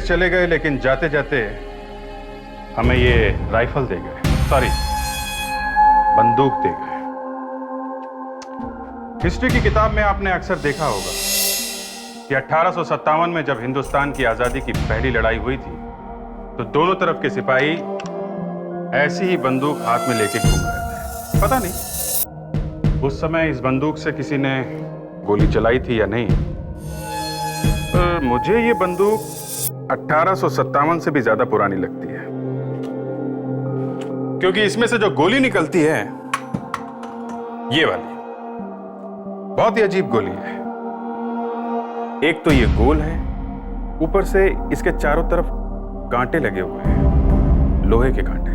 चले गए, लेकिन जाते जाते हमें ये राइफल दे गए, सॉरी बंदूक दे गए। हिस्ट्री की किताब में आपने अक्सर देखा होगा कि 1857 में जब हिंदुस्तान की आजादी की पहली लड़ाई हुई थी तो दोनों तरफ के सिपाही ऐसी ही बंदूक हाथ में लेके घूम रहे थे। पता नहीं उस समय इस बंदूक से किसी ने गोली चलाई थी या नहीं, पर मुझे ये बंदूक 1857 से भी ज्यादा पुरानी लगती है, क्योंकि इसमें से जो गोली निकलती है ये वाली बहुत ही अजीब गोली है। एक तो ये गोल है, ऊपर से इसके चारों तरफ कांटे लगे हुए हैं, लोहे के कांटे।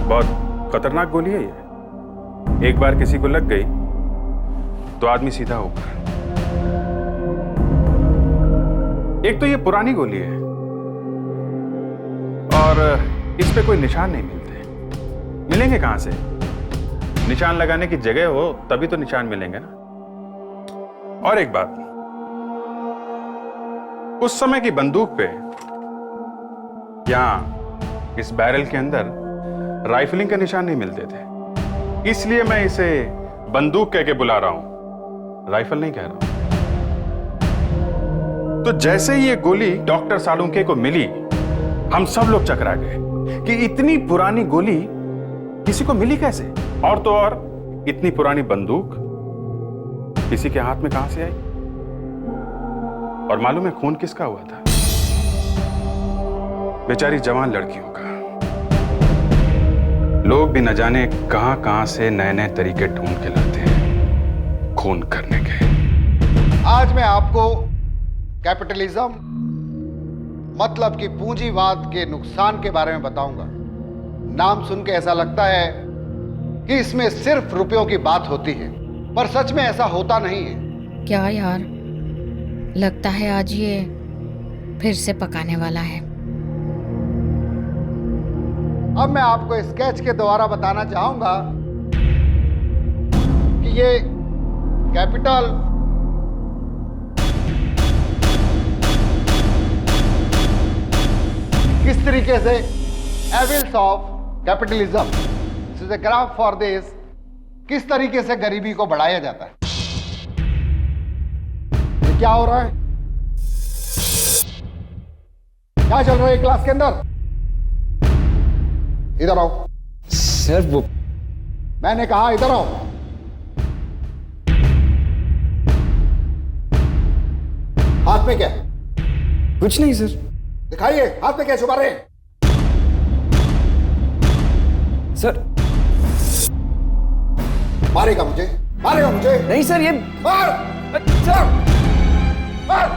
बहुत खतरनाक गोली है ये। एक बार किसी को लग गई तो आदमी सीधा ऊपर। एक तो ये पुरानी गोली है और इस पे कोई निशान नहीं मिलते। मिलेंगे कहां से? निशान लगाने की जगह हो तभी तो निशान मिलेंगे ना। और एक बात, उस समय की बंदूक पे यहां इस बैरल के अंदर राइफलिंग के निशान नहीं मिलते थे, इसलिए मैं इसे बंदूक कह के बुला रहा हूं, राइफल नहीं कह रहा हूं। तो जैसे ही ये गोली डॉक्टर सालुंके को मिली, हम सब लोग चकरा गए कि इतनी पुरानी गोली किसी को मिली कैसे, और तो और इतनी पुरानी बंदूक किसी के हाथ में कहां से आई। और मालूम है खून किसका हुआ था? बेचारी जवान लड़कियों का। लोग भी न जाने कहां कहां से नए नए तरीके ढूंढ के लाते हैं खून करने के। आज मैं आपको कैपिटलिज्म मतलब कि पूंजीवाद के नुकसान के बारे में बताऊंगा। नाम सुन के ऐसा लगता है कि इसमें सिर्फ रुपयों की बात होती है, पर सच में ऐसा होता नहीं है। क्या यार, लगता है आज ये फिर से पकाने वाला है। अब मैं आपको स्केच के द्वारा बताना चाहूंगा कि ये कैपिटल किस तरीके से evils of capitalism, this is a graph for this, किस तरीके से गरीबी को बढ़ाया जाता है। ये क्या हो रहा है? क्या चल रहा है क्लास के अंदर? इधर आओ। सर वो मैंने कहा इधर आओ। हाथ में क्या है? कुछ नहीं सर। दिखाइए, हाथ में क्या छुपा रहे हैं? सर मारेगा मुझे, मारेगा मुझे। नहीं सर, ये मार! सर मार!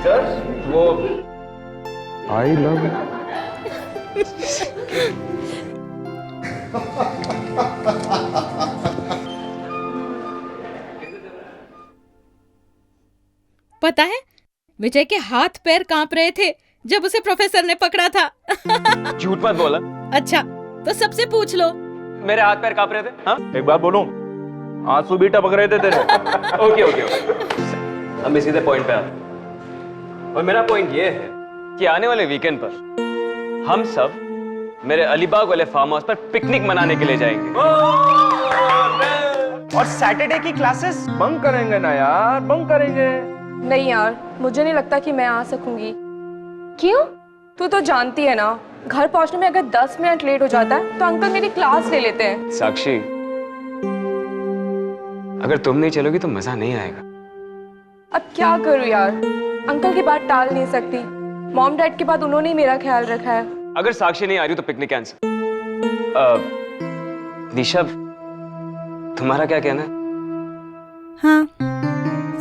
सर वो आई लव पता है, विजय के हाथ पैर कांप रहे थे जब उसे प्रोफेसर ने पकड़ा था। झूठ मत बोला। अच्छा, तो सबसे पूछ लो। मेरे हाथ पैर कांप रहे थे। हाँ एक बात बोलूं, आंसू भी टपक रहे थे तेरे। ओके ओके ओके, हम सीधे पॉइंट पे आते हैं। और मेरा पॉइंट ये है कि आने वाले वीकेंड पर हम सब मेरे अलीबाग वाले फार्म हाउस पर पिकनिक मनाने के लिए जाएंगे। और सैटरडे की क्लासेस बंक करेंगे ना यार, बंक करेंगे। नहीं यार, मुझे नहीं लगता कि मैं आ सकूंगी। क्यों? तू तो जानती है ना, घर पहुंचने में अगर 10 मिनट लेट हो जाता है तो अंकल मेरी क्लास ले लेते हैं। साक्षी, अगर तुम नहीं चलोगी तो मजा नहीं आएगा। अब क्या करूं यार, अंकल की बात टाल नहीं सकती। मॉम डैड के बाद उन्होंने ही मेरा ख्याल रखा है। अगर साक्षी नहीं आ रही तो पिकनिक कैंसिल। निशा, तुम्हारा क्या कहना है? हाँ,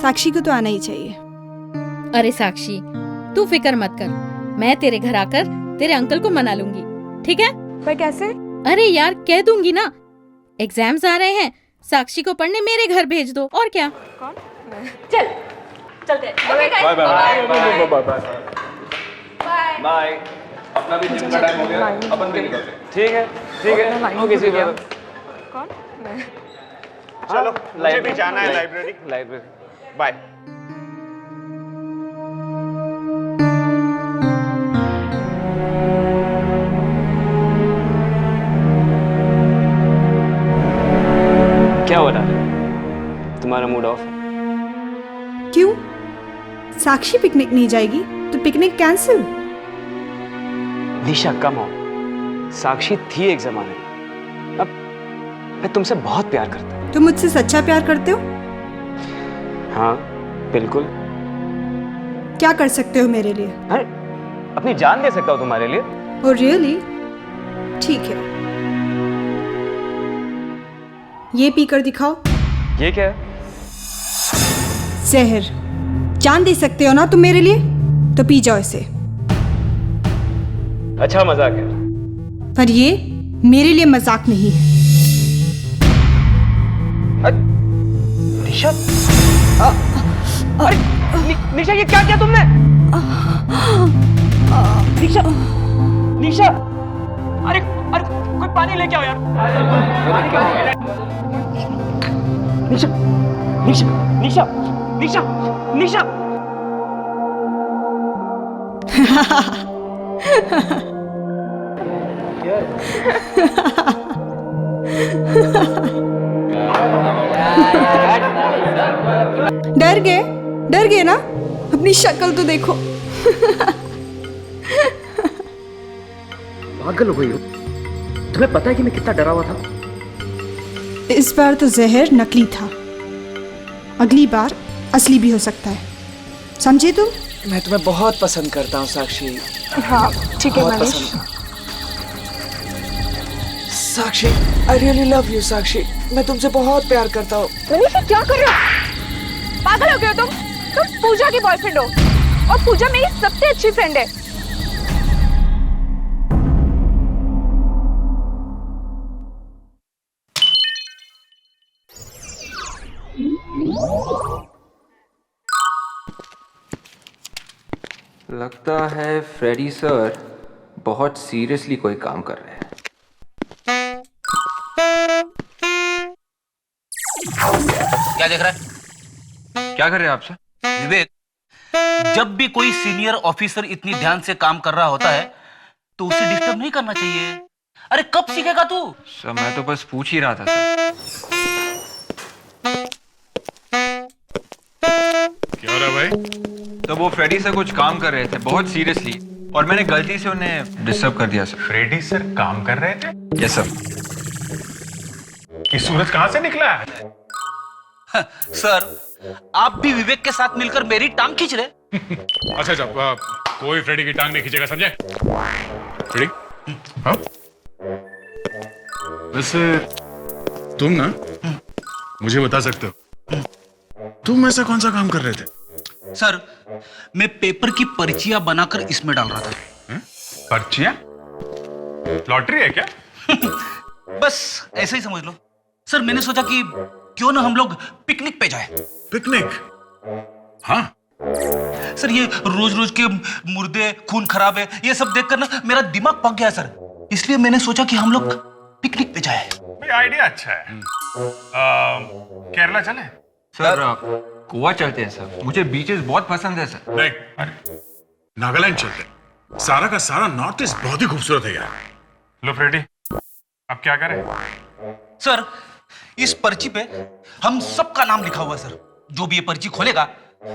साक्षी को तो आना ही चाहिए। अरे साक्षी, तू फिक्र मत कर, मैं तेरे घर आकर तेरे अंकल को मना लूंगी, ठीक है? पर कैसे? अरे यार, कह दूंगी ना, एग्जाम्स आ रहे हैं, साक्षी को पढ़ने मेरे घर भेज दो, और क्या। चल चलते bye bye bye bye bye bye. अपना भी जिम का टाइम हो गया, अपन भी निकलते हैं। ठीक है ओके सी बात। कौन? मैं। चलो मुझे भी जाना है लाइब्रेरी। बाय। क्या हो रहा है? तुम्हारा मूड ऑफ है? क्यों? साक्षी पिकनिक नहीं जाएगी तो पिकनिक कैंसिल। निशा कम हो, साक्षी थी एक जमाने में, अब मैं तुमसे बहुत प्यार करता हूँ। तुम मुझसे सच्चा प्यार करते हो? हाँ बिल्कुल। क्या कर सकते हो मेरे लिए? अरे अपनी जान दे सकता हूँ तुम्हारे लिए। Oh really? ठीक है, ये पीकर दिखाओ। ये क्या है? जहर। जान दे सकते हो ना तुम मेरे लिए, तो पी जाओ इसे। अच्छा मजाक है। पर ये मेरे लिए मजाक नहीं है। निशा, अरे निशा ये क्या किया तुमने? निशा, निशा, अरे अरे कोई पानी लेके आओ यार। निशा, निशा, निशा, निशा, निशा। डर गए ना? अपनी शक्ल तो देखो। पागल हो गई हो? तुम्हें पता है कि मैं कितना डरा हुआ था? इस बार तो जहर नकली था, अगली बार असली भी हो सकता है, समझे तुम? मैं तुम्हें बहुत पसंद करता हूँ साक्षी। हाँ ठीक है बहुत मनीष। पसंद। साक्षी, आई रियली लव यू साक्षी। मैं तुमसे बहुत प्यार करता हूँ। मनीष ये क्या कर रहे हो? पागल हो गए हो तुम? तुम पूजा की बॉयफ्रेंड हो और पूजा मेरी सबसे अच्छी फ्रेंड है। लगता है फ्रेडी सर बहुत सीरियसली कोई काम कर रहे हैं। क्या देख रहा है? क्या कर रहे हैं आप सर? विवेक, जब भी कोई सीनियर ऑफिसर इतनी ध्यान से काम कर रहा होता है तो उसे डिस्टर्ब नहीं करना चाहिए। अरे कब सीखेगा तू? सर मैं तो बस पूछ ही रहा था सर। क्या हो रहा है भाई? तो वो फ्रेडी सर कुछ काम कर रहे थे बहुत सीरियसली, और मैंने गलती से उन्हें डिस्टर्ब कर दिया सर। फ्रेडी सर काम कर रहे थे? Yes sir. ये सूरज कहां से निकला है? सर, आप भी विवेक के साथ मिलकर मेरी टांग खींच रहे। अच्छा अच्छा, कोई फ्रेडी की टांग नहीं खींचेगा, समझे? फ्रेडी? हाँ? वैसे तुम ना मुझे बता सकते हो तुम ऐसा कौन सा काम कर रहे थे? सर, मैं पेपर की पर्चियां बनाकर इसमें डाल रहा था। पर्चियां? लॉटरी है क्या? बस ऐसे ही समझ लो। सर, मैंने सोचा कि क्यों ना हम लोग पिकनिक पे जाएं। पिकनिक? हाँ। सर, ये रोज रोज के मुर्दे, खून खराब है, ये सब देखकर ना मेरा दिमाग पक गया सर। इसलिए मैंने सोचा कि हम लोग पिकनिक पे जाएं। भाई आइडिया अच्छा है। केरला चले? सर गोवा चलते हैं सर, मुझे बीचेस बहुत पसंद है सर। नहीं, अरे नागालैंड चलते हैं। सारा का सारा नॉर्थ ईस्ट बहुत ही खूबसूरत है यार। लो फ्रेडी, अब क्या करें? सर, इस पर्ची पे हम सबका नाम लिखा हुआ है सर। जो भी ये पर्ची खोलेगा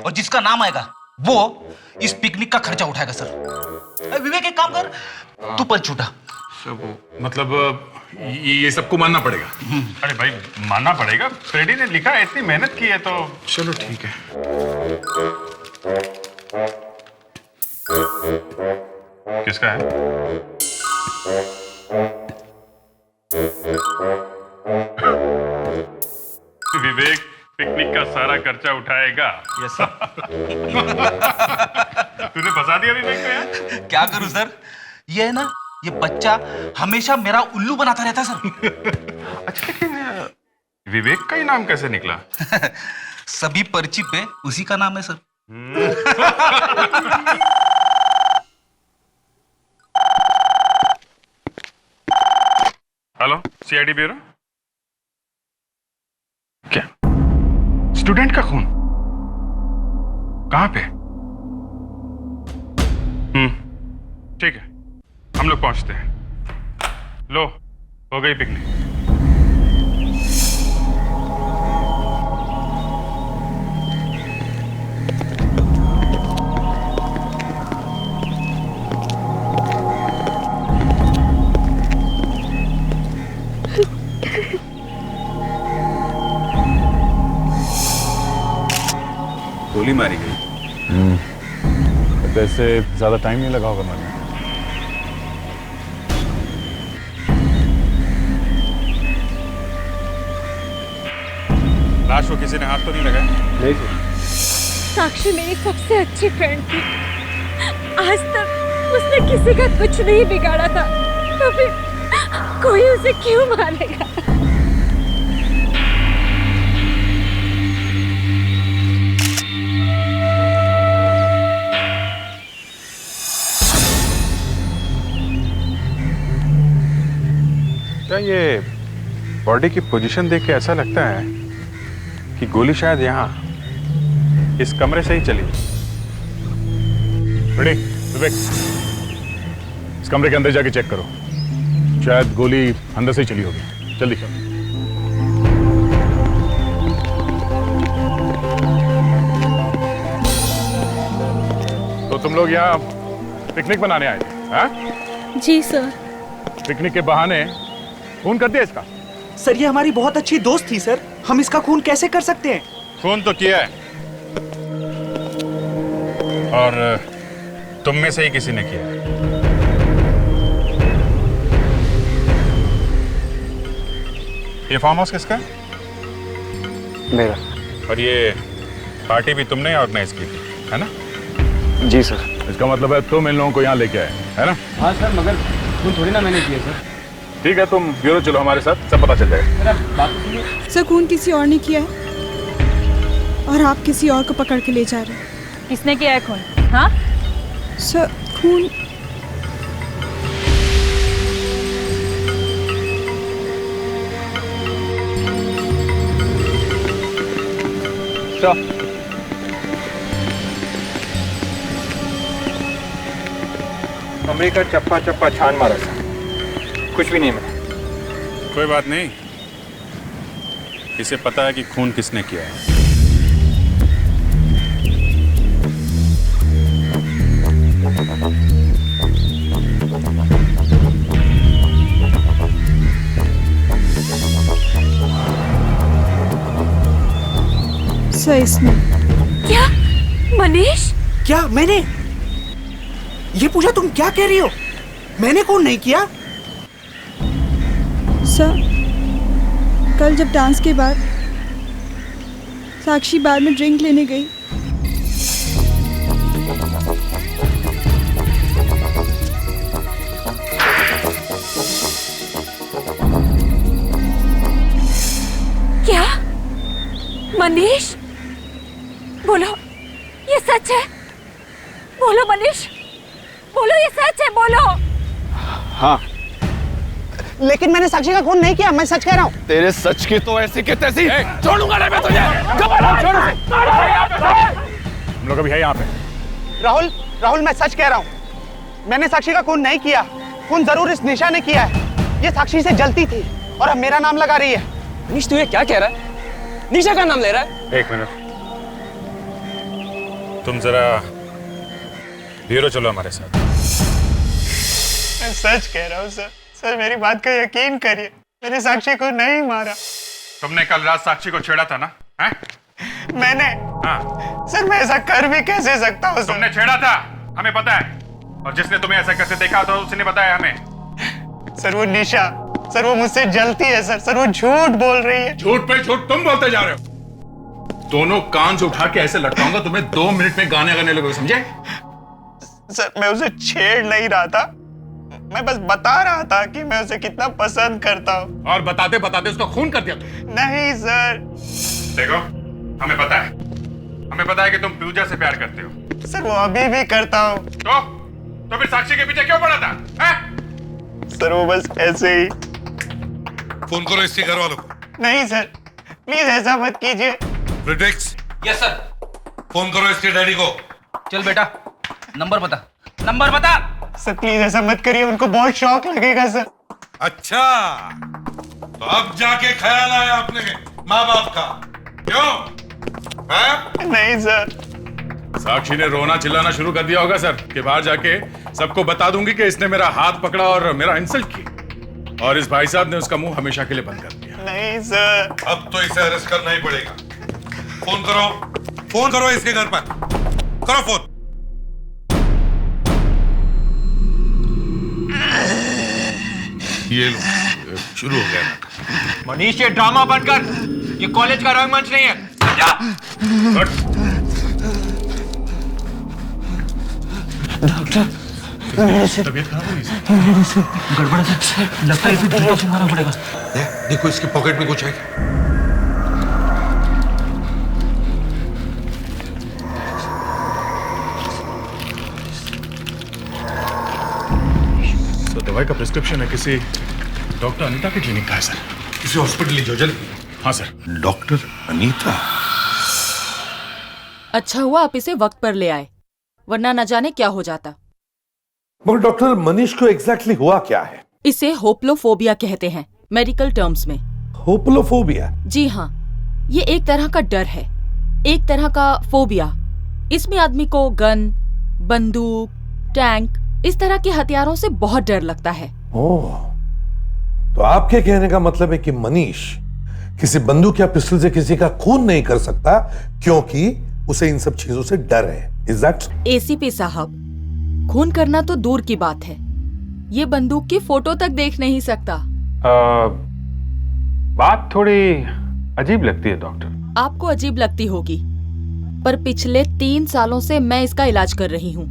और जिसका नाम आएगा वो इस पिकनिक का खर्चा उठाएगा सर। विवेक एक काम कर, तू पर्ची उठा। मतलब ये सबको मानना पड़ेगा? अरे भाई मानना पड़ेगा, फ्रेडी ने लिखा है, इतनी मेहनत की है तो चलो ठीक है। किसका है? विवेक पिकनिक का सारा खर्चा उठाएगा। Yes sir. तूने फंसा दिया विवेक को यार। क्या करूं सर, ये है ना, ये बच्चा हमेशा मेरा उल्लू बनाता रहता है सर। अच्छा लेकिन विवेक का ही नाम कैसे निकला? सभी पर्ची पे उसी का नाम है सर। Hello, CID bureau. क्या स्टूडेंट का खून? कहां पे? ठीक है, हम लोग पहुंचते हैं। लो, हो गई पिकनिक। गोली मारी गई। वैसे ज्यादा टाइम नहीं लगा होगा मरने। लाश को किसी ने हाथ तो नहीं लगाया? नहीं सर। साक्षी मेरी सबसे अच्छी फ्रेंड थी। आज तक उसने किसी का कुछ नहीं बिगाड़ा था, तो फिर कोई उसे क्यों मारेगा? क्या ये बॉडी की पोजीशन देख के ऐसा लगता है कि गोली शायद यहाँ इस कमरे से ही चली? रेडी विवेक, इस कमरे के अंदर जाके चेक करो, शायद गोली अंदर से ही चली होगी। जल्दी करो। तो तुम लोग यहाँ पिकनिक मनाने आए थे, हाँ? जी सर। पिकनिक के बहाने खून कर दिया इसका? सर ये हमारी बहुत अच्छी दोस्त थी सर, हम इसका खून कैसे कर सकते हैं? खून तो किया है, और तुम में से ही किसी ने किया है। ये फार्म हाउस किसका है? मेरा। और ये पार्टी भी तुमने ऑर्गेनाइज की थी, है ना? जी सर। इसका मतलब है तुम इन लोगों को यहाँ लेके आए, है ना? हाँ सर, मगर खून थोड़ी ना मैंने किया सर। ठीक है, तुम ब्यूरो चलो हमारे साथ, सब पता चल जाएगा। सर खून किसी और ने किया है और आप किसी और को पकड़ के ले जा रहे हैं। किसने किया है खून? हाँ सर खून कमरे का चप्पा चप्पा छान मारा था, कुछ भी नहीं मिला। कोई बात नहीं, इसे पता है कि खून किसने किया है। सर इसमें क्या मनीष? क्या मैंने? ये पूछा तुम क्या कह रही हो? मैंने खून नहीं किया। सर कल जब डांस के बाद साक्षी बार में ड्रिंक लेने गई, क्या मनीष? बोलो ये सच है? बोलो मनीष, बोलो ये सच है, बोलो। हाँ, लेकिन मैंने साक्षी का खून नहीं किया, मैं सच कह रहा हूँ। तेरे सच की तो ऐसी की तैसी छोड़ूंगा नहीं मैं तुझे। हम लोग अभी है यहाँ पे। राहुल, राहुल मैं सच कह रहा हूँ, मैंने साक्षी का खून नहीं किया। खून जरूर इस निशा ने किया है। ये साक्षी से जलती थी और अब मेरा नाम लगा रही है। मनीष तू ये क्या कह रहा है? निशा का नाम ले रहा है? एक मिनट, तुम जरा ब्यूरो चलो हमारे साथ। मैं सच कह रहा हूँ सर, सर मेरी बात का यकीन करिए, मैंने साक्षी को नहीं मारा। तुमने कल रात साक्षी को छेड़ा था ना? हैं? मैंने? हाँ। सर मैं ऐसा कर भी कैसे सकता हूँ सर? तुमने छेड़ा था, हमें पता है, और जिसने तुम्हें ऐसा कैसे देखा था उसने बताया हमें। सर वो निशा, सर वो मुझसे जलती है सर, सर वो झूठ बोल रही है। झूठ पे झूठ तुम बोलते जा रहे हो। दोनों कान से उठा के ऐसे लटकाऊंगा तुम्हें, 2 मिनट में गाने गाने लगोगे, समझे? सर मैं उसे छेड़ नहीं रहा था, मैं बस बता रहा था कि मैं उसे कितना पसंद करता हूँ। और बताते बताते उसका खून कर दिया तुमने। नहीं सर। देखो, हमें पता है कि तुम पूजा से प्यार करते हो। सर वो अभी भी करता हूँ। तो फिर साक्षी के पीछे क्यों पड़ा था? सर वो बस ऐसे ही। फोन करो इसके घर वालों को। नहीं सर, प्लीज ऐसा मत कीजिए। प्रिटेक्स। Yes sir. फोन करो इसके डैडी को। चल बेटा, नंबर बता। सर प्लीज ऐसा मत करिए, उनको बहुत शौक लगेगा सर। अच्छा, तो अब जाके ख्याल आया अपने माँ बाप का, क्यों? है? नहीं सर। साक्षी ने रोना चिल्लाना शुरू कर दिया होगा सर कि बाहर जाके सबको बता दूंगी कि इसने मेरा हाथ पकड़ा और मेरा इंसल्ट किया, और इस भाई साहब ने उसका मुंह हमेशा के लिए बंद कर दिया। नहीं सर। अब तो इसे अरेस्ट करना ही पड़ेगा। फोन करो इसके घर पर, करो फोन। ये लो, शुरू हो गया। मनीष ये ड्रामा बंद कर, ये कॉलेज का रंगमंच नहीं है। जा। डॉक्टर, तबीयत खराब हुई गड़बड़ है, लगता है इसे जूतों से मारना पड़ेगा। देखो इसकी पॉकेट में कुछ है। तो दवाई का प्रिस्क्रिप्शन है किसी डॉक्टर अनीता के क्लिनिक का है सर। किसी हॉस्पिटल ले जाओ जल्दी। हाँ सर। डॉक्टर अनीता? अच्छा हुआ आप इसे वक्त पर ले आए, वरना न जाने क्या हो जाता। मगर डॉक्टर, मनीष को एग्जैक्टली हुआ क्या है? इसे होप्लोफोबिया कहते हैं मेडिकल टर्म्स में। होप्लोफोबिया? जी हाँ, ये एक तरह का डर है, एक तरह का फोबिया। इसमें आदमी को गन, बंदूक, टैंक, इस तरह के हथियारों से बहुत डर लगता है। ओह, तो आपके कहने का मतलब है कि मनीष किसी बंदूक या पिस्टल से किसी का खून नहीं कर सकता क्योंकि उसे इन सब चीजों से डर है। Is that? एसीपी साहब, खून करना तो दूर की बात है, ये बंदूक की फोटो तक देख नहीं सकता। बात थोड़ी अजीब लगती है डॉक्टर। आपको अजीब लगती होगी, पर पिछले 3 सालों से मैं इसका इलाज कर रही हूँ,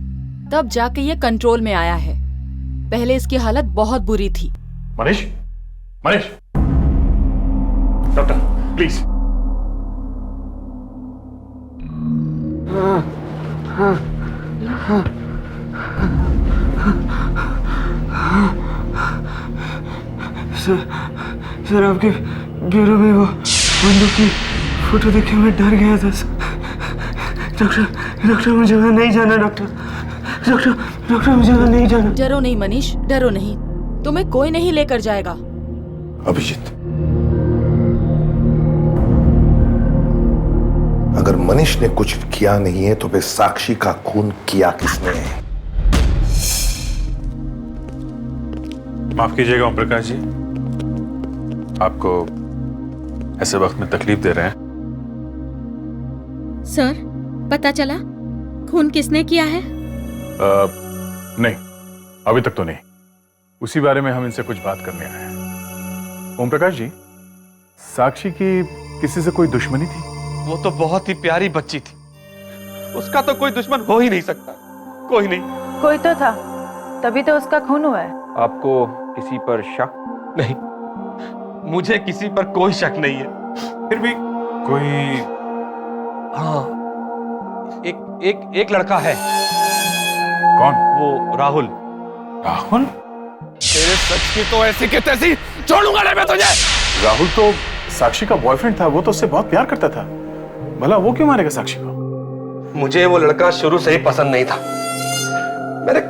तब जाके ये कंट्रोल में आया है। पहले इसकी हालत बहुत बुरी थी। Manish, doctor please. सर आपके ब्यूरो में वो बंदूक की फोटो देख के मैं डर गया था सर। डॉक्टर मुझे वहाँ नहीं जाना। डॉक्टर मुझे वहाँ नहीं जाना। डरो नहीं मनीष, डरो नहीं, तुम्हें कोई नहीं लेकर जाएगा। अभिजीत, अगर मनीष ने कुछ किया नहीं है तो फिर साक्षी का खून किया किसने है? माफ कीजिएगा ओम प्रकाश जी, आपको ऐसे वक्त में तकलीफ दे रहे हैं। सर, पता चला खून किसने किया है? नहीं, अभी तक तो नहीं। उसी बारे में हम इनसे कुछ बात करने आए हैं। ओम प्रकाश जी, साक्षी की किसी से कोई दुश्मनी थी? वो तो बहुत ही प्यारी बच्ची थी, उसका तो कोई दुश्मन हो ही नहीं सकता। कोई नहीं। कोई तो था, तभी तो उसका खून हुआ है। आपको किसी पर शक? नहीं, मुझे किसी पर कोई शक नहीं है। फिर भी कोई? हाँ, एक लड़का है। कौन? वो राहुल। राहुल? तेरे सच की तो ऐसी के तैसी छोड़ूंगा नहीं मैं तुझे। राहुल तो साक्षी का बॉयफ्रेंड था, वो तो उससे बहुत प्यार करता था। भला वो क्यों मारेगा साक्षी को? मुझे वो लड़का शुरू से ही पसंद नहीं था। मेरे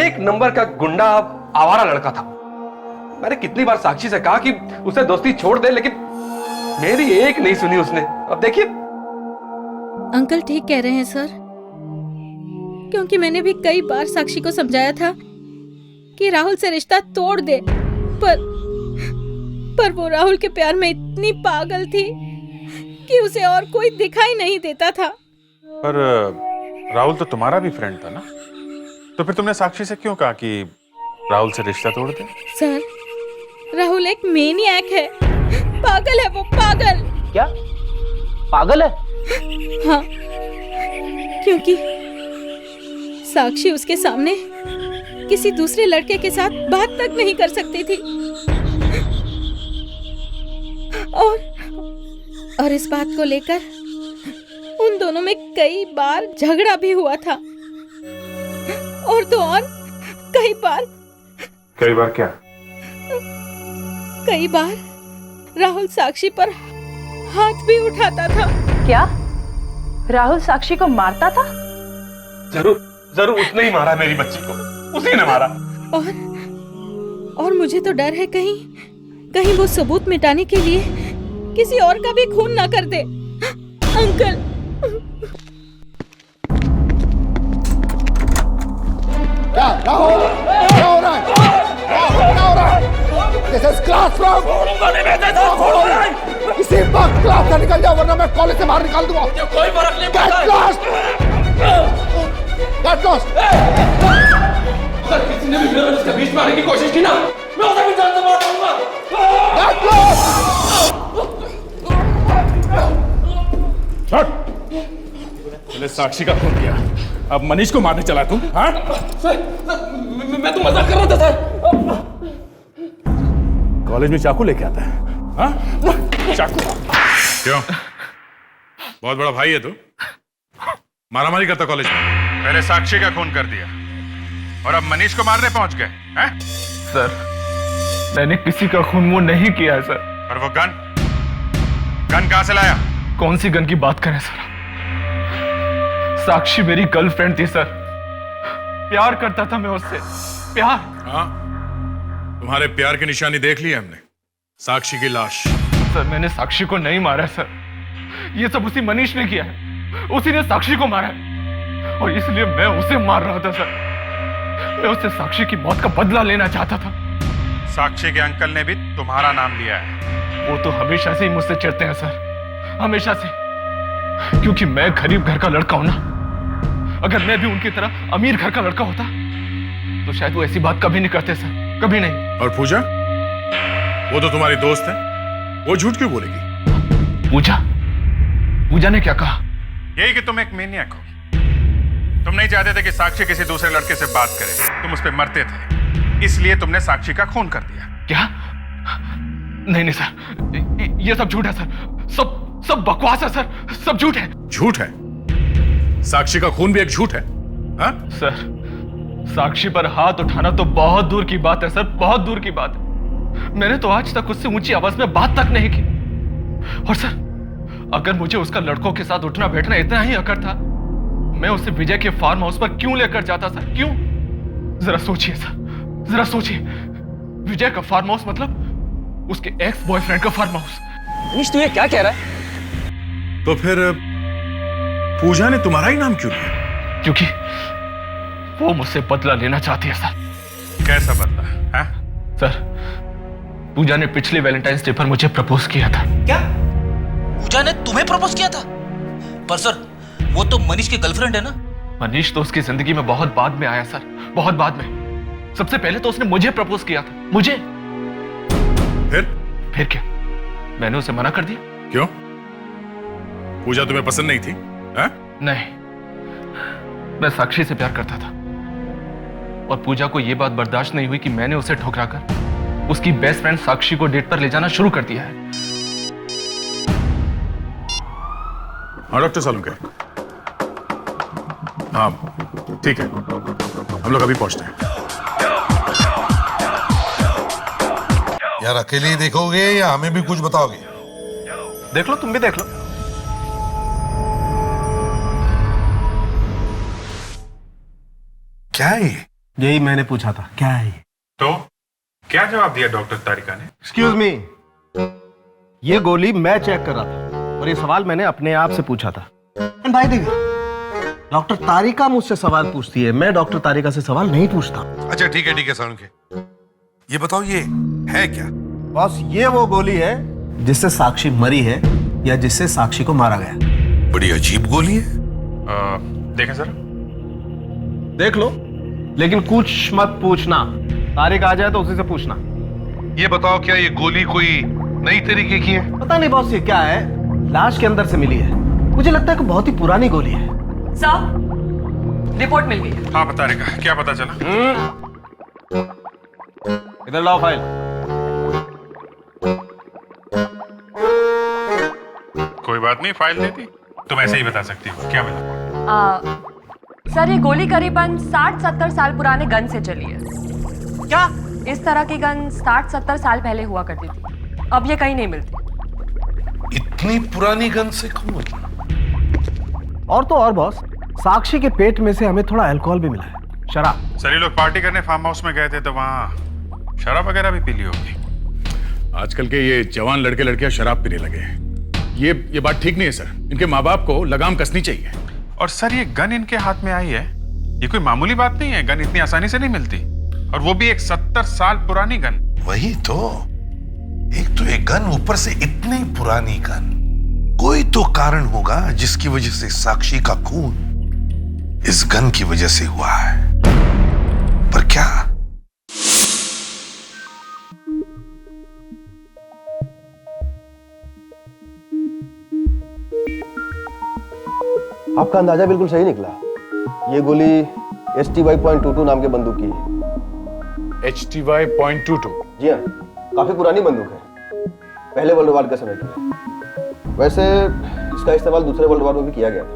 एक नंबर का गुंडा, आवारा लड़का था। मैंने कितनी बार साक्षी से कहा कि उसे दोस्ती छोड़ दे, लेकिन मेरी एक नहीं सुनी उसने। अब देखिए। अंकल ठीक कह रहे हैं सर, क्योंकि मैंने भी कई बार साक्षी को समझाया था कि राहुल से रिश्ता तोड़ दे, पर वो राहुल के प्यार में इतनी पागल थी कि उसे और कोई दिखाई नहीं देता था। पर राहुल तो तुम्हारा भी फ्रेंड था ना, तो फिर तुमने साक्षी से क्यों कहा कि राहुल से रिश्ता तोड़ दे? सर, राहुल एक मेनियक है, पागल है वो, पागल। क्या पागल है? हाँ, क्योंकि साक्षी उसके सामने किसी दूसरे लड़के के साथ बात तक नहीं कर सकती थी। और इस बात को लेकर उन दोनों में कई बार झगड़ा भी हुआ था। और तो और कई बार क्या? कई बार राहुल साक्षी पर हाथ भी उठाता था। क्या राहुल साक्षी को मारता था? जरूर जरूर उसने ही मारा मेरी बच्ची को, उसी ने मारा। और मुझे तो डर है कहीं वो सबूत मिटाने के लिए किसी और का भी खून ना कर दे। अंकल, क्या राहुल, क्या हो रहा है? क्या हो रहा है? This is classroom. इसी वक्त क्लास से निकल जाओ वरना मैं कॉलेज से बाहर निकाल दूंगा। कोई फर्क नहीं पड़ता। Get lost. Get lost. अगर किसी ने भी मेरे उसके बीच में आने की कोशिश की ना, मैं उसे भी जान से मार दूंगा। Get lost. पहले साक्षी का खून किया, अब मनीष को मारने चला तुम? हाँ? मैं तो मजाक कर रहा था सर। कॉलेज में चाकू लेके आता है? हाँ? चाकू? क्यों? बहुत बड़ा भाई है तू? मारामारी करता कॉलेज में? पहले साक्षी का खून कर दिया और अब मनीष को मारने पहुंच गए हैं? सर, मैंने किसी का खून वो नहीं किया है सर। और वो गन कहां से लाया? कौन सी गन की बात करें सर? साक्षी मेरी गर्लफ्रेंड थी सर, प्यार करता था मैं उससे, प्यार। हाँ, तुम्हारे प्यार की निशानी देख ली है हमने, साक्षी की लाश। सर मैंने साक्षी को नहीं मारा सर, ये सब उसी मनीष ने किया है, उसी ने साक्षी को मारा है और इसलिए मैं उसे मार रहा था सर। मैं उससे साक्षी की मौत का बदला लेना चाहता था। साक्षी के अंकल ने भी तुम्हारा नाम लिया है। वो तो हमेशा से ही मुझसे चिढ़ते हैं सर, हमेशा से, क्योंकि मैं गरीब घर का लड़का हूं ना। अगर मैं भी उनकी तरह अमीर घर का लड़का होता तो शायद वो ऐसी बात कभी नहीं करते सर, कभी नहीं। और पूजा, वो तो तुम्हारी दोस्त है, वो झूठ क्यों बोलेगी? पूजा ने क्या कहा? यही कि तुम एक मेनियक हो। तुम नहीं चाहते थे कि साक्षी किसी दूसरे लड़के से बात करे, तुम उस पर मरते थे, इसलिए तुमने साक्षी का खून कर दिया। क्या? नहीं सर, ये सब झूठ है सर, सब बकवास है सर, सब झूठ है। झूठ है? साक्षी का खून भी एक झूठ है? हाँ? सर, साक्षी पर हाथ उठाना तो बहुत दूर की बात है सर, बहुत दूर की बात है। मैंने तो आज तक उससे ऊंची आवाज में बात तक नहीं की। और सर, अगर मुझे उसका लड़कों के साथ उठना बैठना इतना ही अकड़ था, मैं उसे विजय के फार्म हाउस पर क्यों लेकर जाता सर? क्यों? जरा सोचिए सर, जरा सोचिए। विजय का फार्म हाउस मतलब उसके एक्स बॉयफ्रेंड का फार्म हाउस। मनीष तू ये क्या कह रहा है? तो फिर पूजा ने तुम्हारा ही नाम क्यों लिया? क्योंकि वो मुझसे बदला लेना चाहती है सर। कैसा बदला? हाँ? सर, पूजा ने पिछले वैलेंटाइंस डे पर मुझे प्रपोज किया था। क्या? पूजा ने तुम्हें प्रपोज किया था? पर सर, वो तो मनीष की गर्लफ्रेंड है ना? मनीष तो उसकी जिंदगी में बहुत बाद में आया सर, बहुत बाद में। सबसे पहले तो उसने मुझे प्रपोज किया था, मुझे। फिर क्या? मैंने उसे मना कर दिया। क्यों? पूजा तुम्हें पसंद नहीं थी? हाँ? नहीं, मैं साक्षी से प्यार करता था और पूजा को यह बात बर्दाश्त नहीं हुई कि मैंने उसे ठुकराकर उसकी बेस्ट फ्रेंड साक्षी को डेट पर ले जाना शुरू कर दिया है। हाँ डॉक्टर सालुंके, हाँ ठीक है, हम लोग अभी पहुंचते हैं। यार अकेले ही देखोगे या हमें भी कुछ बताओगे? देख लो, तुम भी देख लो। क्या है? यही मैंने पूछा था, क्या है? तो क्या जवाब दिया डॉक्टर तारिका ने? एक्सक्यूज मी, ये गोली मैं चेक कर रहा था और ये सवाल मैंने अपने आप से पूछा था। भाई देखिए, डॉक्टर तारिका मुझसे सवाल पूछती है, मैं डॉक्टर तारिका से सवाल नहीं पूछता। अच्छा ठीक है सालुंके, ये बताओ ये है क्या? बॉस, ये वो गोली है जिससे साक्षी मरी है या जिससे साक्षी को मारा गया। बड़ी अजीब गोली है। देखें सर। देख लो, लेकिन कुछ मत पूछना। तारिका आ जाए तो उसी से पूछना। ये बताओ क्या ये गोली कोई नई तरीके की है? पता नहीं बॉस, ये क्या है, लाश के अंदर से मिली है। मुझे लगता है कि बहुत ही पुरानी गोली है। साहब, रिपोर्ट मिल गई है। हाँ तारिका, क्या पता चला? इधर लाओ फाइल। कोई बात नहीं, फाइल दे दी। तुम ऐसे ही बता सकती हो क्या मिला। सर, ये गोली करीबन 60-70 साल पुराने गन से चली है। क्या? इस तरह की गन 60-70 साल पहले हुआ करती थी, अब ये कहीं नहीं मिलती। इतनी पुरानी गन से कौन? और तो और बॉस, साक्षी के पेट में से हमें थोड़ा अल्कोहल भी मिला है, शराब। सर ये लोग पार्टी करने फार्म हाउस में गए थे तो वहाँ शराब वगैरह भी पी ली होगी। आजकल के ये जवान लड़के लड़कियां शराब पीने लगे हैं। ये बात ठीक नहीं है सर। इनके माँ बाप को लगाम कसनी चाहिए। और सर ये गन इनके हाथ में आई है, ये कोई मामूली बात नहीं है। गन इतनी आसानी से नहीं मिलती, और वो भी एक 70 साल पुरानी गन। वही तो, एक तो एक गन, ऊपर से इतनी पुरानी गन। कोई तो कारण होगा जिसकी वजह से साक्षी का खून इस गन की वजह से हुआ है, पर क्या? आपका अंदाजा बिल्कुल सही निकला। ये गोली STY.22 नाम के बंदूक की है। HTY.22? जी हाँ, काफी पुरानी बंदूक है, पहले वर्ल्ड वार के समय की है। वैसे इसका इस्तेमाल दूसरे वर्ल्ड वार में भी किया गया था।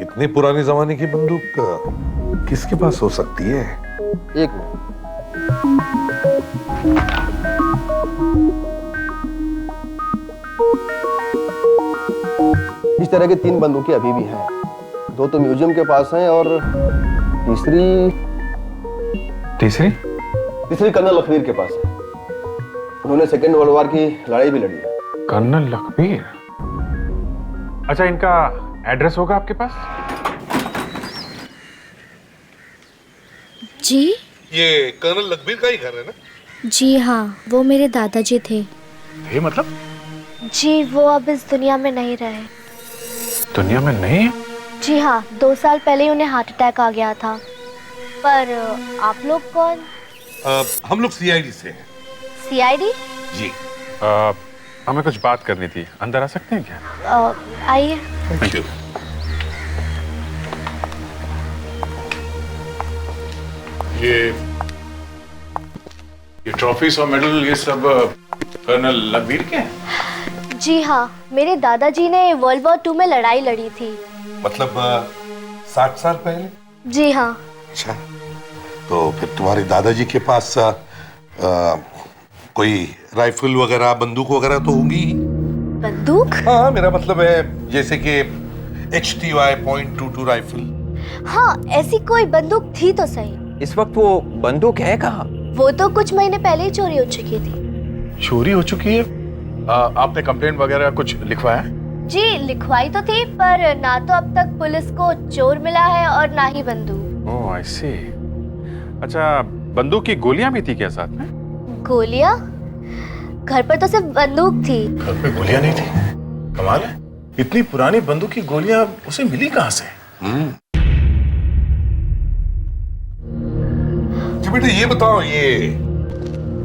इतनी पुरानी जमाने की बंदूक किसके पास हो सकती है? एक मिनट। इस तरह की 3 बंदूकें अभी भी हैं। 2 तो म्यूजियम के पास हैं और तीसरी कर्नल लखवीर के पास है। उन्होंने सेकेंड वर्ल्ड वार की लड़ाई भी लड़ी है। कर्नल लखबीर? अच्छा, इनका एड्रेस होगा आपके पास? जी? ये कर्नल लखबीर का ही घर है ना? जी हाँ, वो मेरे दादाजी थे। ये मतलब? जी, वो अब इस दुनिया में नहीं रहे। दुनिया में नहीं? जी हाँ, 2 साल पहले उन्हें हार्ट अटैक आ गया था। पर आप लोग कौन? हम लोग CID से हैं। CID? जी। हमें कुछ बात करनी थी, अंदर आ सकते हैं क्या? आइए। Thank you. ये ट्रॉफीज और मेडल ये सब कर्नल लखबीर के हैं? जी हाँ, मेरे दादाजी ने वर्ल्ड वॉर 2 में लड़ाई लड़ी थी। मतलब 60 साल पहले? जी हाँ। अच्छा, तो फिर तुम्हारे दादाजी के पास कोई राइफल वगैरह, बंदूक वगैरह तो होगी ही। बंदूक? हाँ, मेरा मतलब है जैसे कि HTY.22 राइफल। हाँ, ऐसी कोई बंदूक थी तो सही। इस वक्त वो बंदूक है कहाँ? वो तो कुछ महीने पहले ही चोरी हो चुकी थी। चोरी हो चुकी है? आपने कंप्लेंट वगैरह कुछ लिखवाया? जी, लिखवाई तो थी, पर ना तो अब तक पुलिस को चोर मिला है और ना ही बंदूक। ओह, आई सी। अच्छा, बंदूक की गोलियां भी थी क्या साथ में? गोलियां? घर पर तो सिर्फ बंदूक थी। घर पे गोलियां नहीं थी? कमाल है, इतनी पुरानी बंदूक की गोलियां उसे मिली कहां से? अच्छा बेटा, ये बताओ, ये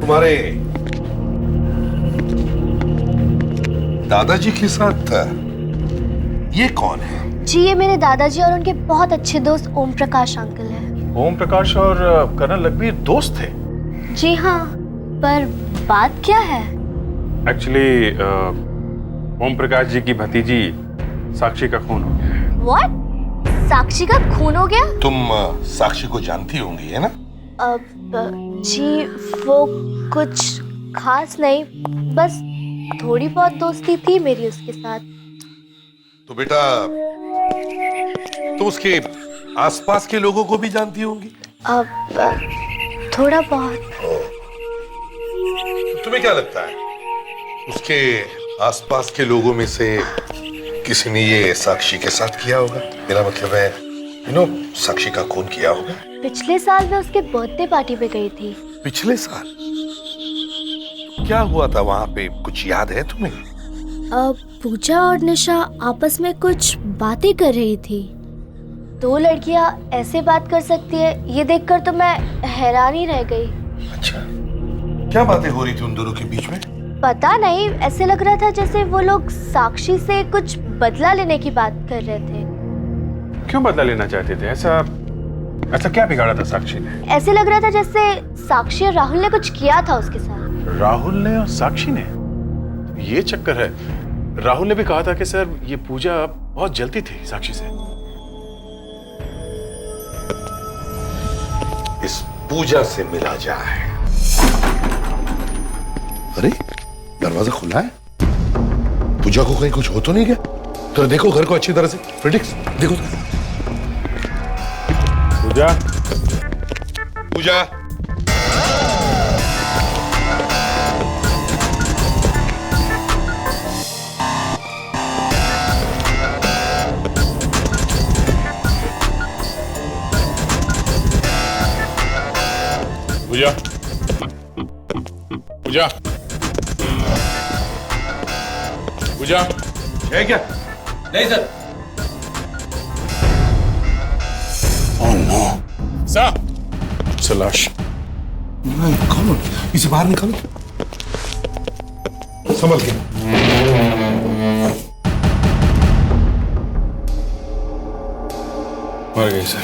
तुम्हारे दादाजी के साथ ये कौन है? जी, ये मेरे दादाजी और उनके बहुत अच्छे दोस्त ओम प्रकाश अंकल हैं। ओम प्रकाश और कर्नल लखबीर दोस्त थे? जी हाँ, पर बात क्या है? एक्चुअली ओम प्रकाश जी की भतीजी साक्षी का खून हो गया है। What? साक्षी का खून हो गया? तुम साक्षी को जानती होंगी, है ना? जी, वो कुछ खास नहीं, बस थोड़ी बहुत दोस्ती थी मेरी उसके साथ। तो बेटा, तुम उसके आसपास के लोगों को भी जानती होंगी? थोड़ा बहुत। तुम्हें क्या लगता है, उसके आसपास के लोगों में से किसी ने ये साक्षी के साथ किया होगा? मेरा मतलब है, साक्षी का खून किया होगा। पिछले साल मैं उसके बर्थडे पार्टी पे गई थी। पिछले साल? क्या हुआ था वहां पे, कुछ याद है तुम्हें? पूजा और निशा आपस में कुछ बातें कर रही थी। 2 लड़कियां ऐसे बात कर सकती है, ये देखकर तो मैं हैरान ही रह गई। अच्छा, क्या बातें हो रही थी उन दोनों के बीच में? पता नहीं, ऐसे लग रहा था जैसे वो लोग साक्षी से कुछ बदला लेने की बात कर रहे थे। क्यों बदला लेना चाहते थे? ऐसा अच्छा क्या बिगाड़ा था साक्षी ने? ऐसे लग रहा था जैसे साक्षी और राहुल ने कुछ किया था उसके साथ। राहुल ने और साक्षी ने? ये चक्कर है। राहुल ने भी कहा था कि सर ये पूजा बहुत जलती थी साक्षी से। इस पूजा से मिला जाए। अरे दरवाजा खुला है, पूजा को कहीं कुछ हो तो नहीं गया? तो देखो घर को अच्छी तरह से, प्रिडिक्स देखो तो। पूजा, पूजा, पूजा, पूजा, पूजा है क्या? नहीं सर। ओह नो सर, सलाश। निकालो इसे, बाहर निकालो, संभल के। मर गई सर।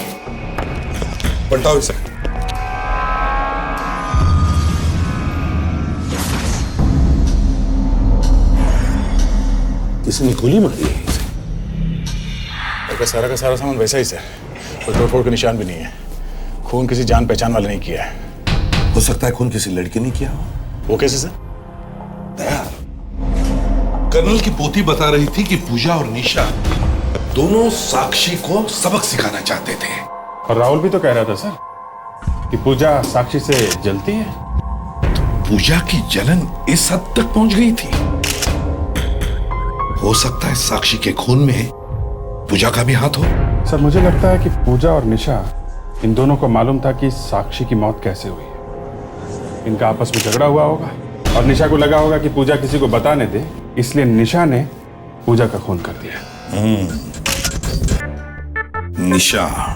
पलटाओ इसे। किसी ने गोली मारी है इसे? का सारा सामान वैसा ही सर, कोई तोड़फोड़ के निशान भी नहीं है। खून किसी जान पहचान वाले नहीं किया है। हो सकता है खून किसी लड़के ने किया हो। वो कैसे सर? दयाल, कर्नल की पोती बता रही थी कि पूजा और निशा दोनों साक्षी को सबक सिखाना चाहते थे। और राहुल भी तो कह रहा था सर कि पूजा साक्षी से जलती है। पूजा की जलन इस हद तक पहुंच गई थी। हो सकता है साक्षी के खून में पूजा का भी हाथ हो। सर मुझे लगता है कि पूजा और निशा, इन दोनों को मालूम था कि साक्षी की मौत कैसे हुई है। इनका आपस में झगड़ा हुआ होगा और निशा को लगा होगा कि पूजा किसी को बताने दे, इसलिए निशा ने पूजा का खून कर दिया। निशा,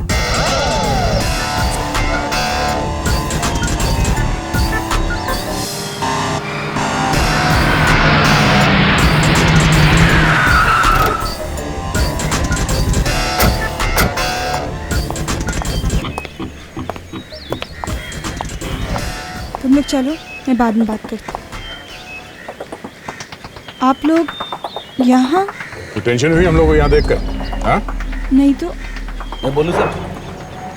तुम लोग चलो, मैं बाद में बात करती हूँ। आप लोग यहाँ? तो टेंशन हुई हम लोग को यहाँ देख कर? हाँ नहीं तो। मैं बोलूं सर?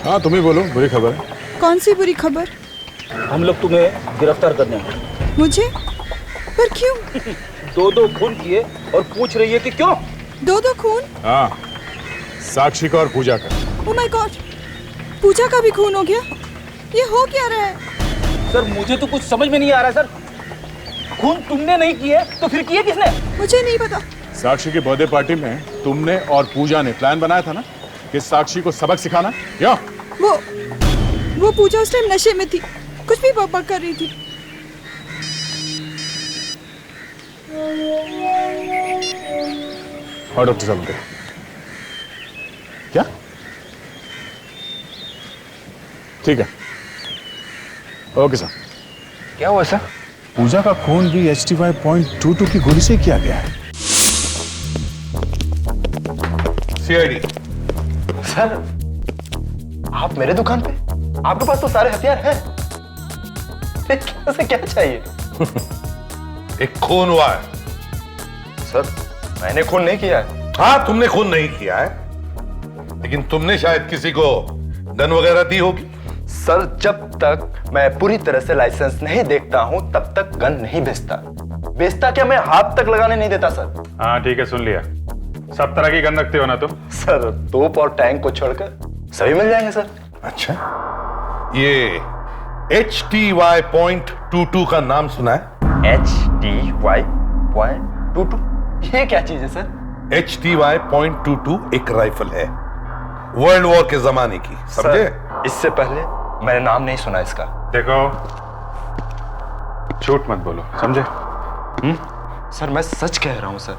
हाँ तुम ही बोलो, बुरी खबर है। कौन सी बुरी खबर? हम लोग तुम्हें गिरफ्तार करने हैं। मुझे? पर क्यों? दो खून किए और पूछ रही है कि क्यों? दो खून? हाँ, साक्षी का और पूजा का। ओह माय गॉड, पूजा का भी खून हो गया? ये हो क्या रहा है? सर मुझे तो कुछ समझ में नहीं आ रहा सर। खून तुमने नहीं किए तो फिर किए किसने? मुझे नहीं पता। साक्षी की बर्थडे पार्टी में तुमने और पूजा ने प्लान बनाया था ना कि साक्षी को सबक सिखाना। क्या? वो पूजा उस टाइम नशे में थी, कुछ भी बकबक कर रही थी। और डॉक्टर साहब क्या? ठीक है, ओके सर। क्या हुआ सर? पूजा का खून भी HT5.22 की गोली से किया गया है। सीआईडी सर, आप मेरे दुकान पे? आपके पास तो सारे हथियार हैं। क्या चाहिए? एक खून हुआ है। सर मैंने खून नहीं किया है। हाँ तुमने खून नहीं किया है, लेकिन तुमने शायद किसी को गन वगैरह दी होगी। सर जब तक मैं पूरी तरह से लाइसेंस नहीं देखता हूं तब तक गन नहीं बेचता क्या मैं हाथ तक लगाने नहीं देता सर। हाँ ठीक है, सुन लिया। सब तरह की गन रखते हो ना तुम? सर तोप और टैंक को छोड़कर सभी मिल जाएंगे सर। अच्छा, ये HTY.22 का नाम सुना है? HTY.22 ये क्या चीज है सर? HTY.22 एक राइफल है, वर्ल्ड वॉर के जमाने की, समझे? इससे पहले मैंने नाम नहीं सुना इसका। देखो, झूठ मत बोलो, समझे? सर मैं सच कह रहा हूं सर।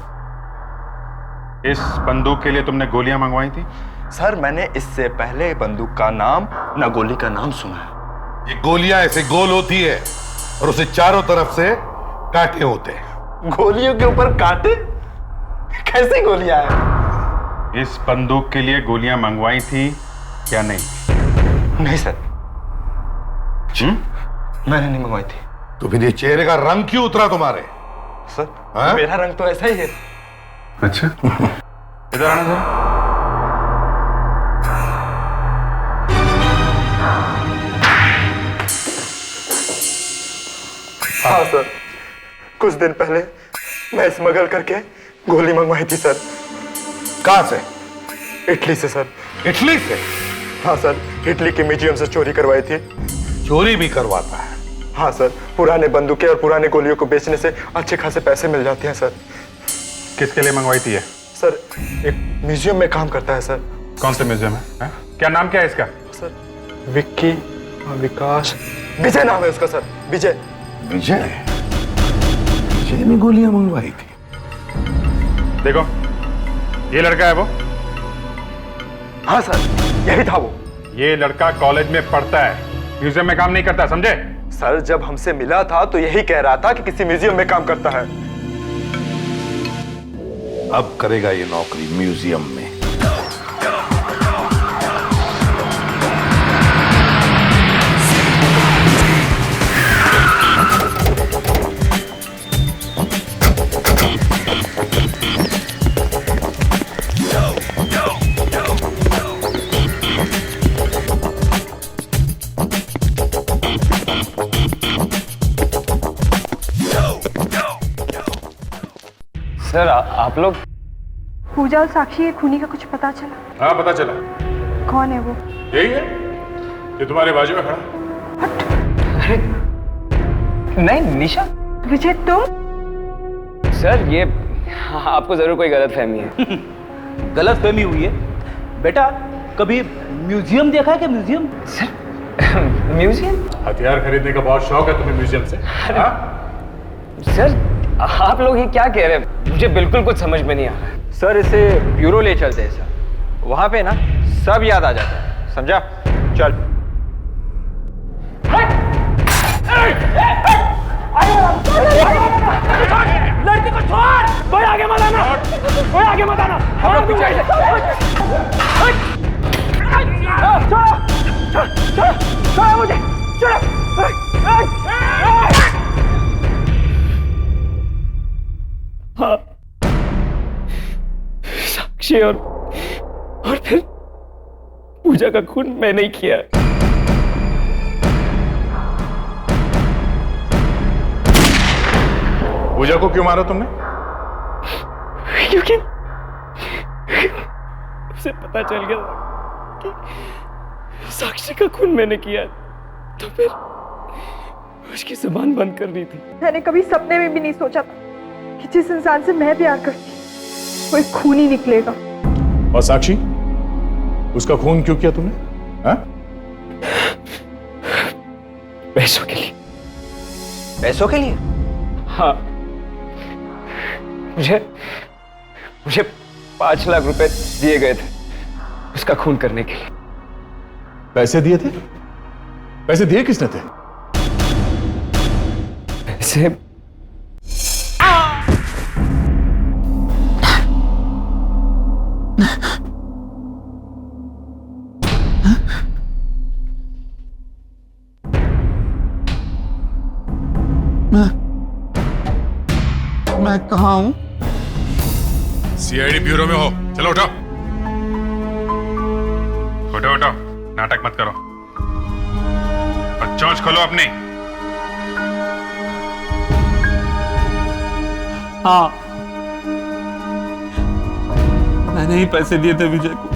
इस बंदूक के लिए तुमने गोलियां मंगवाई थी? सर मैंने इससे पहले बंदूक का नाम न गोली का नाम सुना है। ये गोलियां ऐसे गोल होती है और उसे चारों तरफ से कांटे होते हैं। गोलियों के ऊपर कांटे? कैसी गोलियां हैं? इस बंदूक के लिए गोलियां मंगवाई थी क्या नहीं? नहीं सर, मैंने नहीं मंगवाई थी। तो फिर ये चेहरे का रंग क्यों उतरा तुम्हारे? सर हाँ? मेरा रंग तो ऐसा ही है। अच्छा, इधर आना जरा। हाँ सर, कुछ दिन पहले मैं स्मगल करके गोली मंगवाई थी सर। कहां से? इटली से सर। इटली से? हाँ सर, इटली के म्यूजियम से चोरी करवाई थी। चोरी भी करवाता है? हाँ सर, पुराने बंदूकें और पुराने गोलियों को बेचने से अच्छे खासे पैसे मिल जाते हैं सर। किसके लिए मंगवाई थी ये? सर एक म्यूजियम में काम करता है सर। कौन से म्यूजियम है? क्या नाम क्या है इसका? सर विक्की, विकास, विजय नाम है उसका सर। विजय। विजय? विजय ने गोलियां मंगवाई थी? देखो, ये लड़का है वो? हाँ सर, यही था वो। ये लड़का कॉलेज में पढ़ता है, म्यूजियम में काम नहीं करता, समझे? सर जब हमसे मिला था तो यही कह रहा था कि किसी म्यूजियम में काम करता है। अब करेगा ये नौकरी म्यूजियम में। सर आप लोग? पूजा और साक्षी के खूनी का कुछ पता चला? हाँ पता चला। कौन है वो? यही है, ये तुम्हारे बाजू में खड़ा। अरे नहीं निशा। विजय तुम? सर ये आपको जरूर कोई गलतफहमी है। गलतफहमी हुई है बेटा। कभी म्यूजियम देखा है क्या? म्यूजियम? Sir museum? हथियार खरीदने का बहुत शौक है तुम्हें म्यूजियम से? हाँ? सर आप लोग ये क्या कह रहे हैं? मुझे बिल्कुल कुछ समझ में नहीं आ रहा है। सर इसे ब्यूरो ले चलते हैं सर, वहां पे ना सब याद आ जाता है, समझा? चल। लड़की को छोड़, कोई आगे मत आना, कोई आगे मत आना। हम लोग पीछे से। छोड़ो मुझे, छोड़ो। हाँ, साक्षी और फिर पूजा का खून मैंने ही किया। पूजा को क्यों मारा तुमने? क्योंकि उसे पता चल गया कि साक्षी का खून मैंने किया, तो फिर उसकी जुबान बंद करनी थी। मैंने कभी सपने में भी नहीं सोचा था कि जिस इंसान से मैं प्यार करती वो एक खूनी निकलेगा। और साक्षी, उसका खून क्यों किया तुमने? हाँ? पैसों के लिए। पैसों के लिए? हाँ, मुझे 5 लाख रुपए दिए गए थे उसका खून करने के लिए। पैसे दिए थे? पैसे दिए किसने थे? पैसे मैं कहाँ हूँ? सीआईडी ब्यूरो में हो। चलो उठो उठो उठो, नाटक मत करो और चोंच खोलो अपनी। हाँ, मैंने ही पैसे दिए थे विजय को।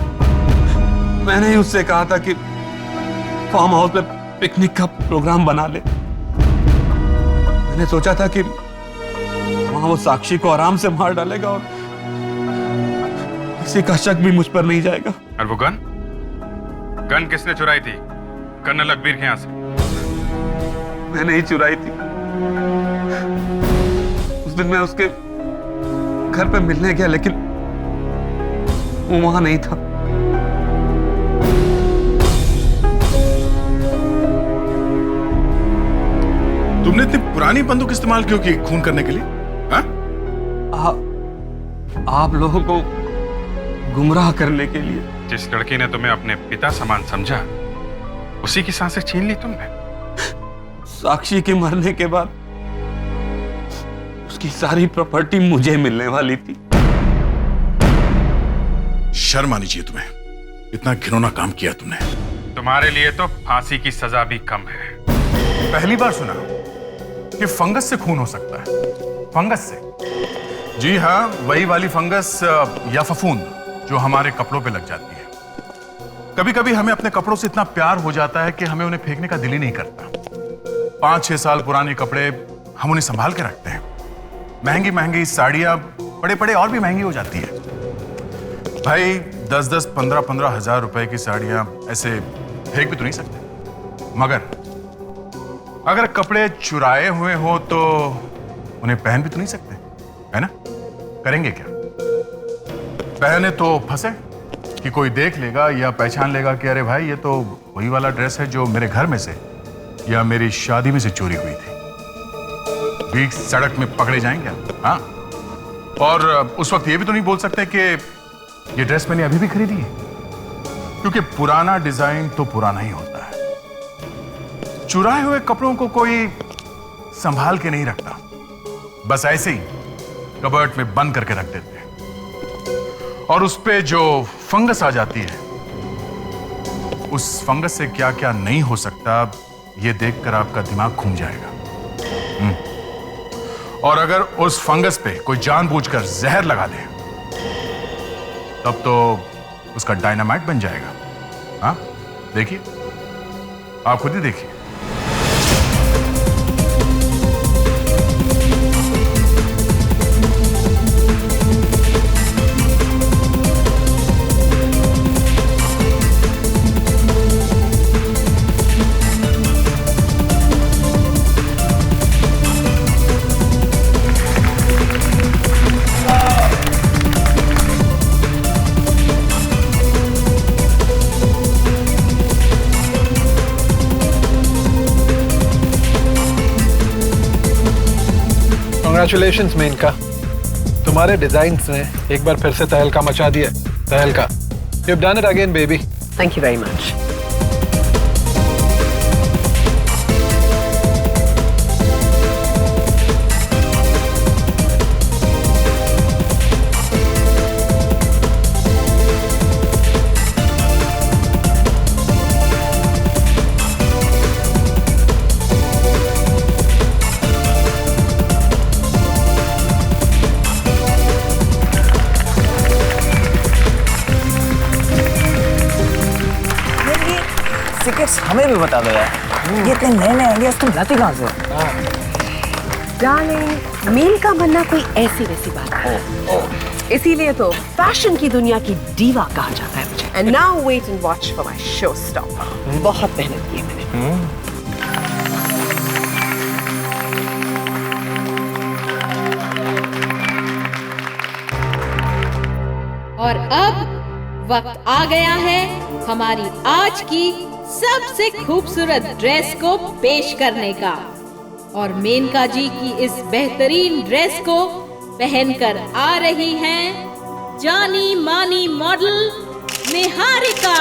मैंने ही उससे कहा था कि फार्म हाउस पे पिकनिक का प्रोग्राम बना ले। मैंने सोचा था कि वहां वो साक्षी को आराम से मार डालेगा और किसी का शक भी मुझ पर नहीं जाएगा। और वो गन किसने चुराई थी? कर्नल अकबीर के यहां से? मैंने ही चुराई थी। उस दिन मैं उसके घर पे मिलने गया, लेकिन वो वहां नहीं था। तुमने इतनी पुरानी बंदूक इस्तेमाल क्यों की खून करने के लिए? हाँ? आप लोगों को गुमराह करने के लिए। जिस लड़की ने तुम्हें अपने पिता समान समझा, उसी की सांसें छीन ली तुमने। साक्षी के मरने के बाद उसकी सारी प्रॉपर्टी मुझे मिलने वाली थी। शर्म आनी चाहिए तुम्हें, इतना घिनौना काम किया तुमने। तुम्हारे लिए तो फांसी की सजा भी कम है। पहली बार सुना कि फंगस से खून हो सकता है। फंगस से? जी हाँ, वही वाली फंगस या फफूंद जो हमारे कपड़ों पे लग जाती है। कभी कभी हमें अपने कपड़ों से इतना प्यार हो जाता है कि हमें उन्हें फेंकने का दिल ही नहीं करता। 5-6 साल पुराने कपड़े हम उन्हें संभाल के रखते हैं। महंगी महंगी साड़ियां बड़े बड़े और भी महंगी हो जाती है भाई। 10-10, 15-15 हजार रुपए की साड़ियां ऐसे फेंक भी तो नहीं सकते। मगर अगर कपड़े चुराए हुए हो तो उन्हें पहन भी तो नहीं सकते, है ना? करेंगे क्या? पहने तो फंसे कि कोई देख लेगा या पहचान लेगा कि अरे भाई ये तो वही वाला ड्रेस है जो मेरे घर में से या मेरी शादी में से चोरी हुई थी। बीच सड़क में पकड़े जाएंगे। हाँ, और उस वक्त ये भी तो नहीं बोल सकते कि ये ड्रेस मैंने अभी भी खरीदी है, क्योंकि पुराना डिजाइन तो पुराना ही होता है। चुराए हुए कपड़ों को कोई संभाल के नहीं रखता, बस ऐसे ही कबर्ड में बंद करके रख देते हैं। और उस पे जो फंगस आ जाती है, उस फंगस से क्या क्या नहीं हो सकता, ये देखकर आपका दिमाग घूम जाएगा। और अगर उस फंगस पे कोई जानबूझकर जहर लगा दे तब तो उसका डायनामाइट बन जाएगा। हाँ, देखिए, आप खुद ही देखिए। Congratulations मेनका, तुम्हारे डिजाइन्स ने एक बार फिर से तहलका मचा दिया। तहलका, you've done it again, baby. Thank you very much. हमें भी बता दो यार, ये इतने नए नए आइडियाज तुम लाती कहाँ से? डार्लिंग, मील का बनना कोई ऐसी वैसी बात है। इसीलिए तो फैशन की दुनिया की डीवा कहा जाता है मुझे। And now wait and watch for my show stopper. बहुत मेहनत की है मैंने। और अब वक्त आ गया है हमारी आज की सबसे खूबसूरत ड्रेस को पेश करने का। और मेनका जी की इस बेहतरीन ड्रेस को पहनकर आ रही हैं जानी मानी मॉडल निहारिका।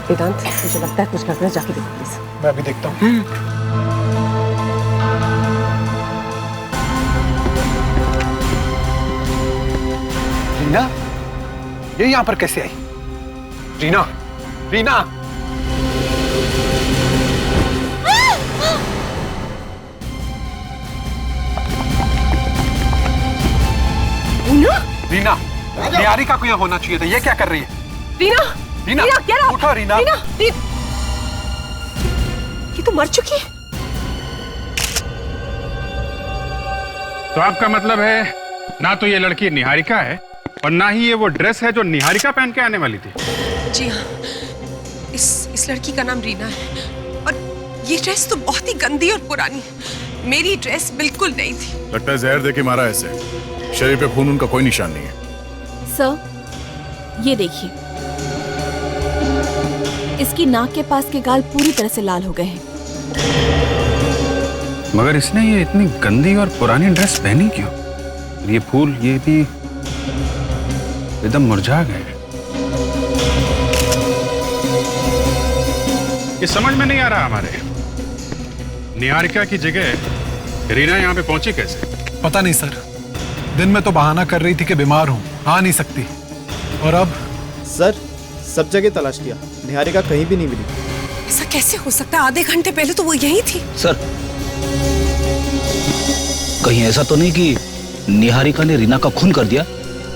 वेदांत, मुझे लगता है कुछ गड़बड़, जाके देखो प्लीज। मैं अभी देखता हूँ। रीना, ये यहाँ पर कैसे आई? रीना, रीना! रीना, निहारिका को यहाँ होना चाहिए था। ये क्या कर रही है? रीना! रीना, उठो रीना। रीना, ये तो मर चुकी है। तो आपका मतलब है ना तो ये लड़की निहारिका है और ना ही ये वो ड्रेस है जो निहारिका पहन के आने वाली थी। जी हाँ, इस लड़की का नाम रीना है और ये ड्रेस तो बहुत ही गंदी और पुरानी है। मेरी ड्रेस बिल्कुल नहीं थी। लगता है जहर देके मारा ऐसे। शरीर पे खून उनका कोई निशान नहीं है। सर, ये देखिए। इसकी नाक के पास के गाल पूरी तरह से लाल हो गए हैं। मगर इसने ये इतनी गंदी और पुरानी ड्रेस पहनी क्यों? ये फूल ये भी एकदम मुरझा गए। ये समझ में नहीं आ रहा हमारे। निहारिका की जगह रीना यहाँ पे पहुंची कैसे? पता नहीं सर, दिन में तो बहाना कर रही थी कि बीमार हूँ, आ नहीं सकती, और अब? सर सब जगह तलाश किया, निहारिका कहीं भी नहीं मिली। ऐसा कैसे हो सकता है? आधे घंटे पहले तो वो यहीं थी। सर कहीं ऐसा तो नहीं कि निहारिका ने रीना का खून कर दिया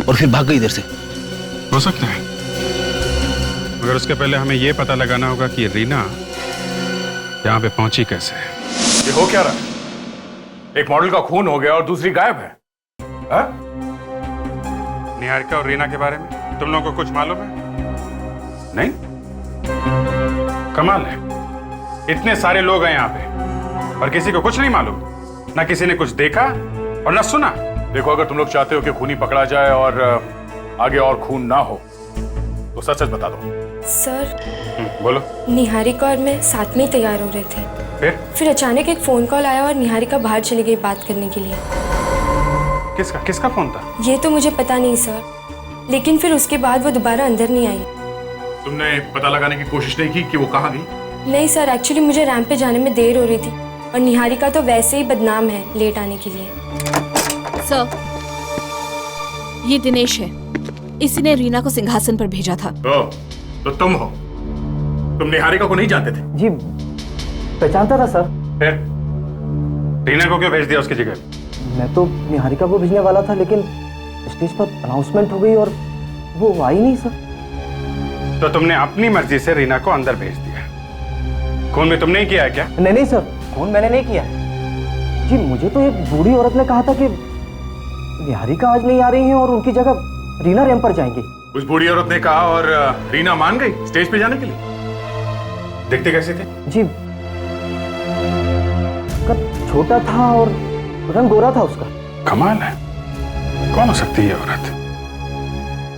और फिर भाग गई इधर से? हो सकता है, मगर उसके पहले हमें यह पता लगाना होगा कि रीना यहाँ पे पहुंची कैसे। ये हो क्या रहा है? एक मॉडल का खून हो गया और दूसरी गायब है। हा? निहारिका और रीना के बारे में तुम लोगों को कुछ मालूम है? नहीं? कमाल है, इतने सारे लोग हैं यहाँ पे और किसी को कुछ नहीं मालूम। ना किसी ने कुछ देखा और ना सुना। देखो, अगर तुम लोग चाहते हो कि खूनी पकड़ा जाए और आगे और खून ना हो तो सच सच बता दो। सर बोलो। निहारिका और मैं साथ में ही तैयार हो रहे थे, फिर अचानक एक फोन कॉल आया और निहारिका बाहर चली गई बात करने के लिए। किसका फोन था? ये तो मुझे पता नहीं सर, लेकिन फिर उसके बाद वो दोबारा अंदर नहीं आई। तुमने पता लगाने की कोशिश नहीं की कि वो कहाँ गई? नहीं सर, एक्चुअली मुझे रैंप पे जाने में देर हो रही थी और निहारिका तो वैसे ही बदनाम है लेट आने के लिए। सर, ये दिनेश है, इसी ने रीना को सिंहासन पर भेजा था। तो तुम हो? तुम निहारिका को नहीं जानते थे? जी पहचानता था सर। फिर रीना को क्यों भेज दिया उसकी जगह? मैं तो निहारिका को भेजने वाला था, लेकिन स्टेज पर अनाउंसमेंट हो गई और वो आई नहीं सर। तो तुमने अपनी मर्जी से रीना को अंदर भेज दिया। खून भी तुमने ही किया है क्या? नहीं सर, खून मैंने नहीं किया जी। मुझे तो एक बूढ़ी औरत ने कहा था कि निहारिका आज नहीं आ रही है और उनकी जगह रीना रैंप पर जाएंगी। उस बूढ़ी औरत ने कहा और रीना मान गई स्टेज पे जाने के लिए। दिखते कैसे थे? जी कद छोटा था और रंग गोरा था उसका। कमाल है, कौन हो सकती है ये औरत?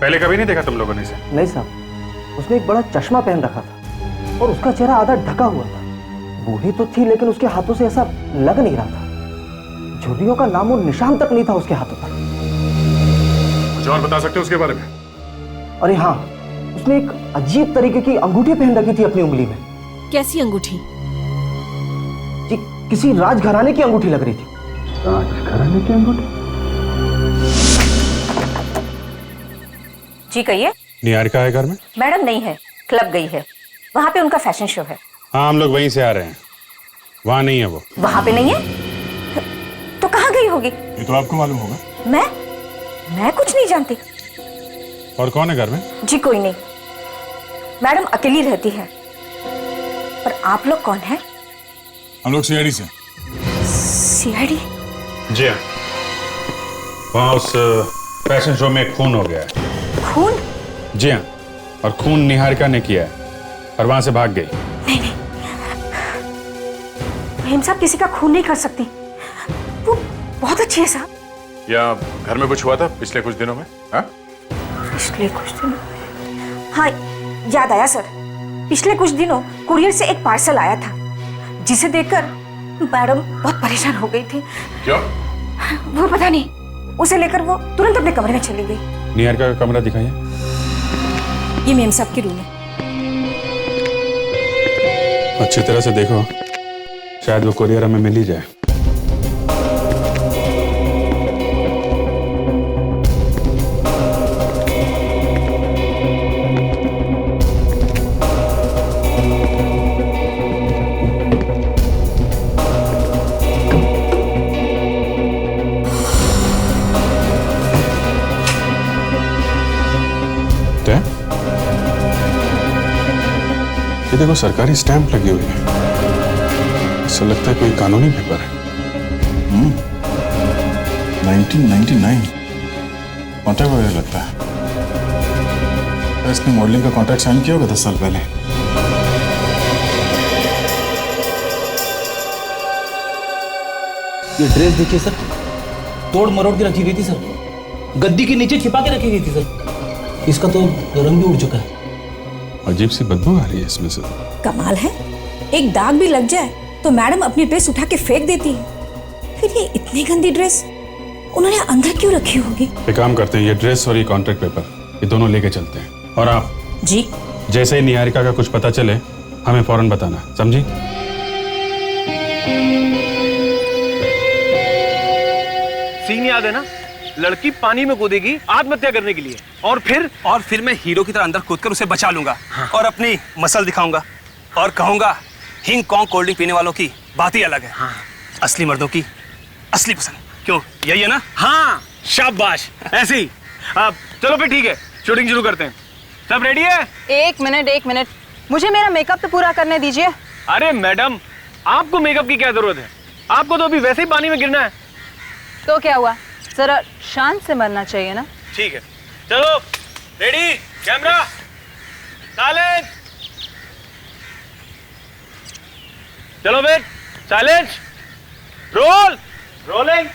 पहले कभी नहीं देखा तुम लोगों ने इसे? नहीं साहब, उसने एक बड़ा चश्मा पहन रखा था और उसका चेहरा आधा ढका हुआ था। बूढ़ी तो थी लेकिन उसके हाथों से ऐसा लग नहीं रहा था। झुर्रियों का नामो निशान तक नहीं था उसके हाथों पर। कुछ और बता सकते हो उसके बारे में? अरे हाँ, उसने एक अजीब तरीके की अंगूठी पहन रखी थी अपनी उंगली में। कैसी अंगूठी? जी किसी राजघराने की अंगूठी लग रही थी। राजघराने की अंगूठी? जी कहिए। निहारिका है घर में? मैडम नहीं है, क्लब गई है, वहाँ पे उनका फैशन शो है। हाँ, हम लोग वहीं से आ रहे हैं। वहाँ नहीं है वो। वहाँ पे नहीं है? तो कहाँ गई होगी? ये तो आपको मालूम होगा। मैं कुछ नहीं जानती। और कौन है घर में? जी कोई नहीं, मैडम अकेली रहती है। पर आप लोग कौन हैं? हम लोग सीआईडी से। सीआईडी? जी हाँ, वहाँ उस फैशन शो में खून हो गया है। खून? जी हाँ, और खून निहारिका ने किया है और वहां से भाग गई। नहीं, मेम साहब किसी का खून नहीं कर सकती, वो बहुत अच्छी है साहब। या घर में कुछ हुआ था पिछले कुछ दिनों में? हाँ? पिछले कुछ दिनों? हाँ याद आया सर, पिछले कुछ दिनों कुरियर से एक पार्सल आया था जिसे देखकर मैडम बहुत परेशान हो गई थी। क्यों? वो पता नहीं, उसे लेकर वो तुरंत अपने कमरे में चली गई। निहारिका का कमरा दिखाइए। ये मेम साहब की रूम है। अच्छी तरह से देखो, शायद वो कुरियर हमें मिल ही जाए। ये देखो, सरकारी स्टैंप लगी हुई है। ऐसा लगता है कोई कानूनी पेपर है। 1999 कॉन्ट्रैक्ट वगैरह लगता है। इसने मॉडलिंग का कॉन्ट्रैक्ट साइन किया होगा 10 साल पहले। ये ड्रेस देखिए सर, तोड़ मरोड़ के रखी गई थी सर, गद्दी के नीचे छिपा के रखी गई थी सर। इसका तो रंग भी उड़ चुका है। अजीब सी बदबू आ रही है इसमें से। कमाल है, एक दाग भी लग जाए तो मैडम अपनी ड्रेस उठा के फेंक देती है। फिर ये इतनी गंदी ड्रेस उन्होंने अंदर क्यों रखी होगी? एक काम करते हैं, ये ड्रेस और ये कॉन्ट्रैक्ट पेपर ये दोनों लेके चलते हैं। और आप जी जैसे ही निहारिका का कुछ पता चले हमें फौरन बताना, समझी? सीन याद है ना, लड़की पानी में कूदेगी आत्महत्या करने के लिए, और फिर मैं हीरो की तरह अंदर कूदकर उसे बचा लूंगा। हाँ। और अपनी मसल दिखाऊंगा और कहूंगा हिंग कॉन्ग कोल्ड ड्रिंक पीने वालों की बात ही अलग है। हाँ। असली मर्दों की असली पसंद, क्यों यही है ना? हाँ शाबाश, ऐसे ही। अब चलो फिर ठीक है, शूटिंग शुरू करते हैं। सब रेडी है? एक मिनट, मुझे मेरा मेकअप तो पूरा करने दीजिए। अरे मैडम, आपको मेकअप की क्या जरूरत है? आपको तो अभी वैसे ही पानी में गिरना है। तो क्या हुआ, जरा शांत से मरना चाहिए ना। ठीक है, चलो रेडी, कैमरा, साइलेंस, चलो फिर साइलेंस, रोल, रोलिंग,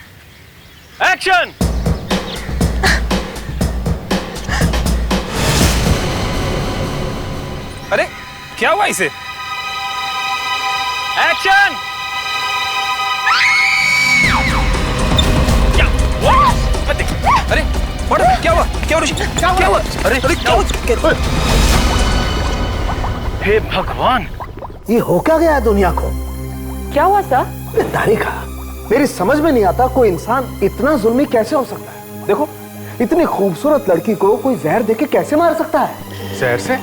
एक्शन। अरे क्या हुआ इसे? एक्शन। अरे क्या हुआ? क्या हुआ? अरे क्या हुआ? हे भगवान, ये हो क्या गया दुनिया को? क्या हुआ सर? तारिका, मेरी समझ में नहीं आता कोई इंसान इतना जुल्मी कैसे हो सकता है। देखो, इतनी खूबसूरत लड़की को कोई जहर देके कैसे मार सकता है? जहर से?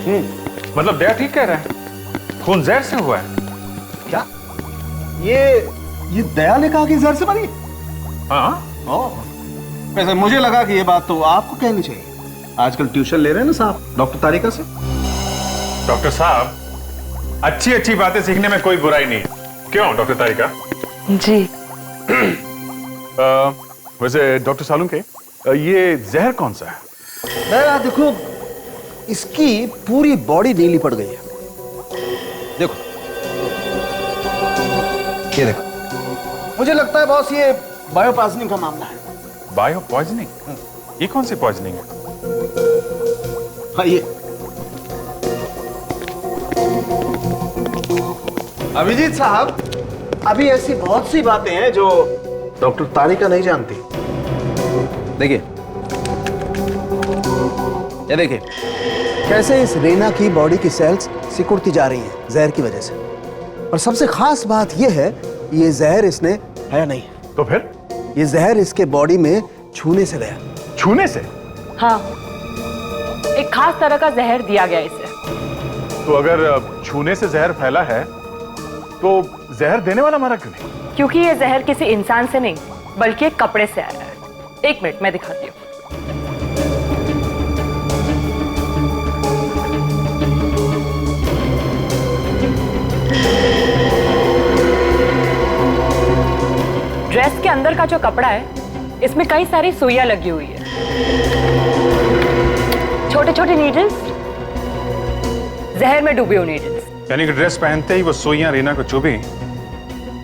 मतलब दया ठीक कह रहा है, खून जहर से हुआ है। क्या ये दया ने कहा कि जहर से मरी? हाँ। वैसे मुझे लगा कि ये बात तो आपको कहनी चाहिए। आजकल ट्यूशन ले रहे हैं ना साहब डॉक्टर तारिका से। डॉक्टर साहब, अच्छी बातें सीखने में कोई बुराई नहीं, क्यों डॉक्टर तारिका? जी। वैसे डॉक्टर सालुंके, ये जहर कौन सा है? दया देखो, इसकी पूरी बॉडी नीली पड़ गई है। देखो, ये देखो, मुझे लगता है बॉस ये बायो पॉइजनिंग का मामला है। Bio poisoning? ये कौन सी पॉइजनिंग है? हाँ, ये अभिजीत साहब, अभी ऐसी बहुत सी बातें हैं जो डॉक्टर तारिका नहीं जानती। देखिए, ये देखिए कैसे इस रीना की बॉडी की सेल्स सिकुड़ती जा रही हैं जहर की वजह से। और सबसे खास बात यह है, ये जहर इसने है नहीं। तो फिर? ये जहर इसके बॉडी में छूने से गया। छूने से? हाँ, एक खास तरह का जहर दिया गया इसे। तो अगर छूने से जहर फैला है तो जहर देने वाला मरा क्यों नहीं? क्योंकि ये जहर किसी इंसान से नहीं बल्कि एक कपड़े से आया है। एक मिनट, मैं दिखाती हूँ। ड्रेस के अंदर का जो कपड़ा है, इसमें कई सारी सुइयां लगी हुई है, छोटे छोटे नीडल्स, जहर में डूबी हुई नीडल्स। यानी कि ड्रेस पहनते ही वो सुइयां रीना को चुभी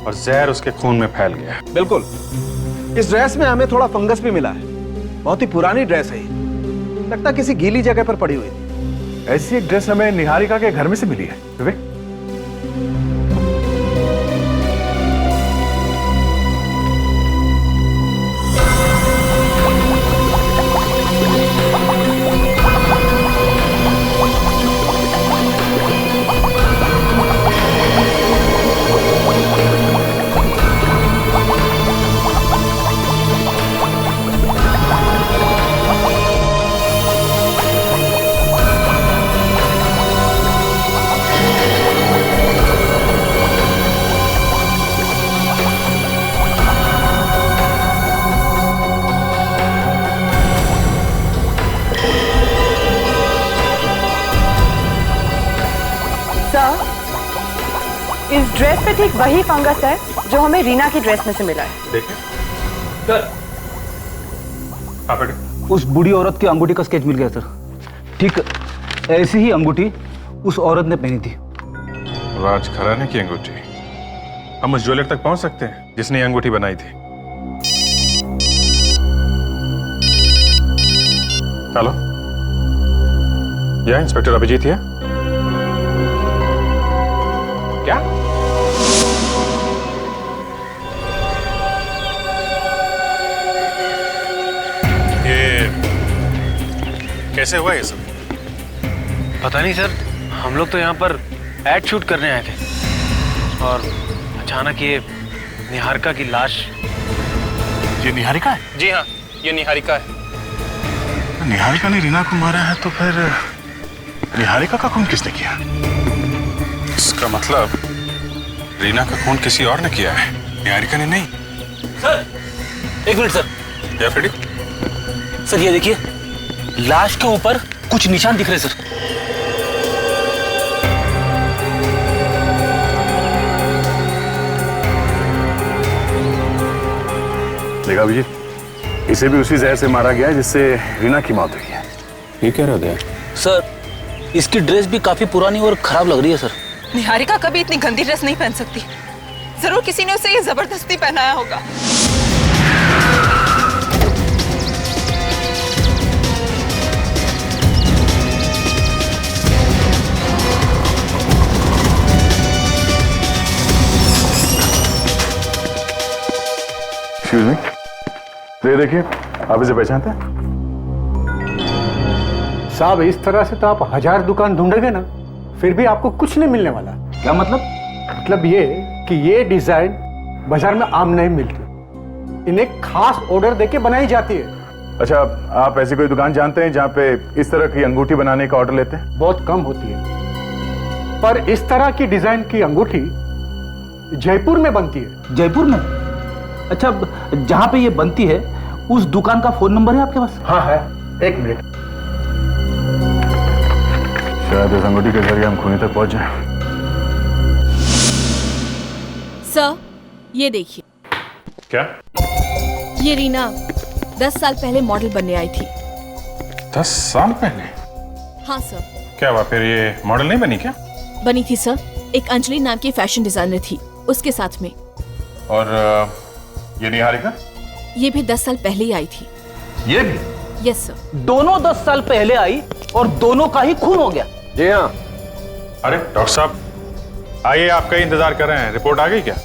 और जहर उसके खून में फैल गया। बिल्कुल। इस ड्रेस में हमें थोड़ा फंगस भी मिला है। बहुत ही पुरानी ड्रेस है ये, लगता किसी गीली जगह पर पड़ी हुई थी। ऐसी एक ड्रेस हमें निहारिका के घर में से मिली है। विवेक, इस ड्रेस पे ठीक वही फंगस है जो हमें रीना की ड्रेस में से मिला है। देखिए सर, उस बूढ़ी औरत की अंगूठी का स्केच मिल गया सर। ठीक ऐसी ही अंगूठी उस औरत ने पहनी थी। राज खराने की अंगूठी? हम उस ज्वेलर तक पहुंच सकते हैं जिसने ये अंगूठी बनाई थी? हेलो, या इंस्पेक्टर अभिजीत है? क्या? ये कैसे हुआ ये सब? पता नहीं सर, हम लोग तो यहाँ पर एड शूट करने आए थे और अचानक ये निहारिका की लाश। ये निहारिका है? जी हाँ, ये निहारिका है। निहारिका ने रीना को मारा है तो फिर निहारिका का खून किसने किया? इसका मतलब रीना का खून किसी और ने किया है, निहारिका ने नहीं। सर एक मिनट सर। या फिर सर ये देखिए, लाश के ऊपर कुछ निशान दिख रहे हैं सर। देखा अभिजीत, इसे भी उसी जहर से मारा गया है जिससे रीना की मौत हुई है। ये क्या रहा है? सर इसकी ड्रेस भी काफी पुरानी और खराब लग रही है सर। निहारिका कभी इतनी गंदी ड्रेस नहीं पहन सकती। जरूर किसी ने उसे ये जबरदस्ती पहनाया होगा। एक्सक्यूज मी, ये देखिए, आप इसे पहचानते हैं? साहब इस तरह से तो आप 1000 दुकान ढूंढोगे ना, फिर भी आपको कुछ नहीं मिलने वाला। क्या मतलब? मतलब ये कि ये डिजाइन बाजार में आम नहीं मिलती, इन्हें खास ऑर्डर देके बनाई जाती है। अच्छा, आप ऐसी कोई दुकान जानते हैं जहाँ पे इस तरह की अंगूठी बनाने का ऑर्डर लेते हैं? बहुत कम होती है, पर इस तरह की डिजाइन की अंगूठी जयपुर में बनती है। जयपुर में? अच्छा, जहाँ पे ये बनती है उस दुकान का फोन नंबर है आपके पास? हाँ है, एक मिनट। शायद इस अंगूठी के जरिए हम खूनी तक पहुंच जाएं। सर ये देखिए। क्या? ये रीना 10 साल पहले मॉडल बनने आई थी। 10 साल पहले? हाँ सर। क्या हुआ फिर, ये मॉडल नहीं बनी क्या? बनी थी सर, एक अंजलि नाम की फैशन डिजाइनर थी उसके साथ में। और ये निहारिका? ये भी 10 साल पहले ही आई थी। ये भी? Yes sir. दोनों 10 साल पहले आई और दोनों का ही खून हो गया। जी हाँ। अरे डॉक्टर साहब, आइए, आपका ही इंतजार कर रहे हैं। रिपोर्ट आ गई क्या?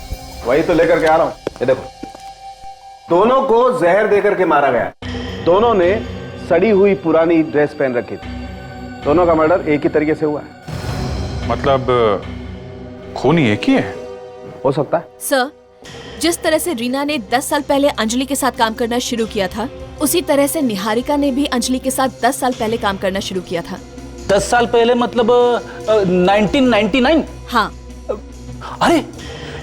वही तो लेकर के आ रहा हूं। ये देखो, दोनों को जहर देकर के मारा गया। दोनों ने सड़ी हुई पुरानी ड्रेस पहन रखी थी। दोनों का मर्डर एक ही तरीके से हुआ है। मतलब खूनी एक ही है? हो सकता है सर। जिस तरह से रीना ने 10 साल पहले अंजलि के साथ काम करना शुरू किया था, उसी तरह से निहारिका ने भी अंजलि के साथ 10 साल पहले काम करना शुरू किया था। 10 साल पहले मतलब 1999? हाँ। अरे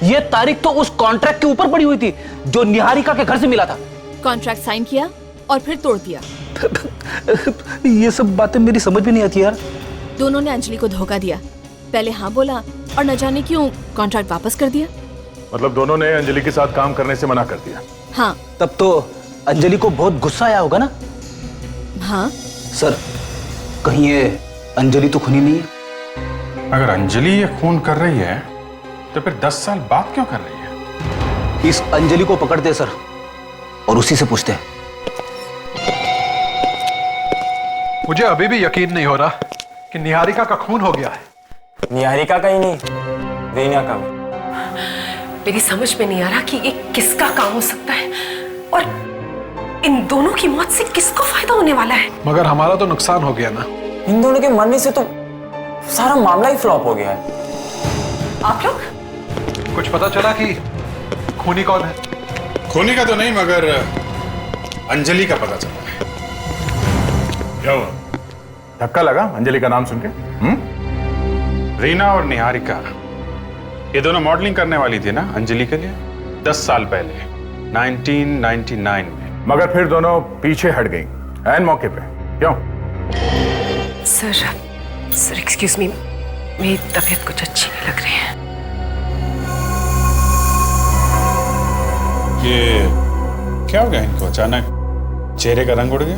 ये तारीख तो उस कॉन्ट्रैक्ट के ऊपर पड़ी हुई थी जो निहारिका के घर से मिला था। कॉन्ट्रैक्ट साइन किया और फिर तोड़ दिया। ये सब बातें मेरी समझ में नहीं आती यार। दोनों ने अंजलि को धोखा दिया, पहले हाँ बोला और न जाने क्यों कॉन्ट्रैक्ट वापस कर दिया। मतलब दोनों ने अंजलि के साथ काम करने से मना कर दिया? हाँ। तब तो अंजलि को बहुत गुस्सा आया होगा ना? हाँ। सर कहीं ये अंजलि तो खूनी नहीं है? अगर अंजलि ये खून कर रही है तो फिर 10 साल बाद क्यों कर रही है? इस अंजलि को पकड़ते हैं सर और उसी से पूछते हैं। मुझे अभी भी यकीन नहीं हो रहा कि निहारिका का खून हो गया है। निहारिका का ही नहीं, रीना का भी। मेरी समझ में नहीं आ रहा कि ये किसका काम हो सकता है और इन दोनों की मौत से किसको फायदा होने वाला है। मगर हमारा तो नुकसान हो गया ना। इन दोनों के मरने से तो सारा मामला ही फ्लॉप हो गया है। आप लोग कुछ पता चला कि खूनी कौन है? खूनी का तो नहीं, मगर अंजलि का पता चला है। क्या हुआ? धक्का लगा अंजलि का नाम सुन के? रीना और निहारिका ये दोनों मॉडलिंग करने वाली थी ना अंजलि के लिए 10 साल पहले 1999 में, मगर फिर दोनों पीछे हट गई ऐन मौके पे। क्यों? सर एक्सक्यूज मी, मेरी तबीयत कुछ अच्छी नहीं लग रही है। ये क्या हो गया इनको अचानक? चेहरे का रंग उड़ गया?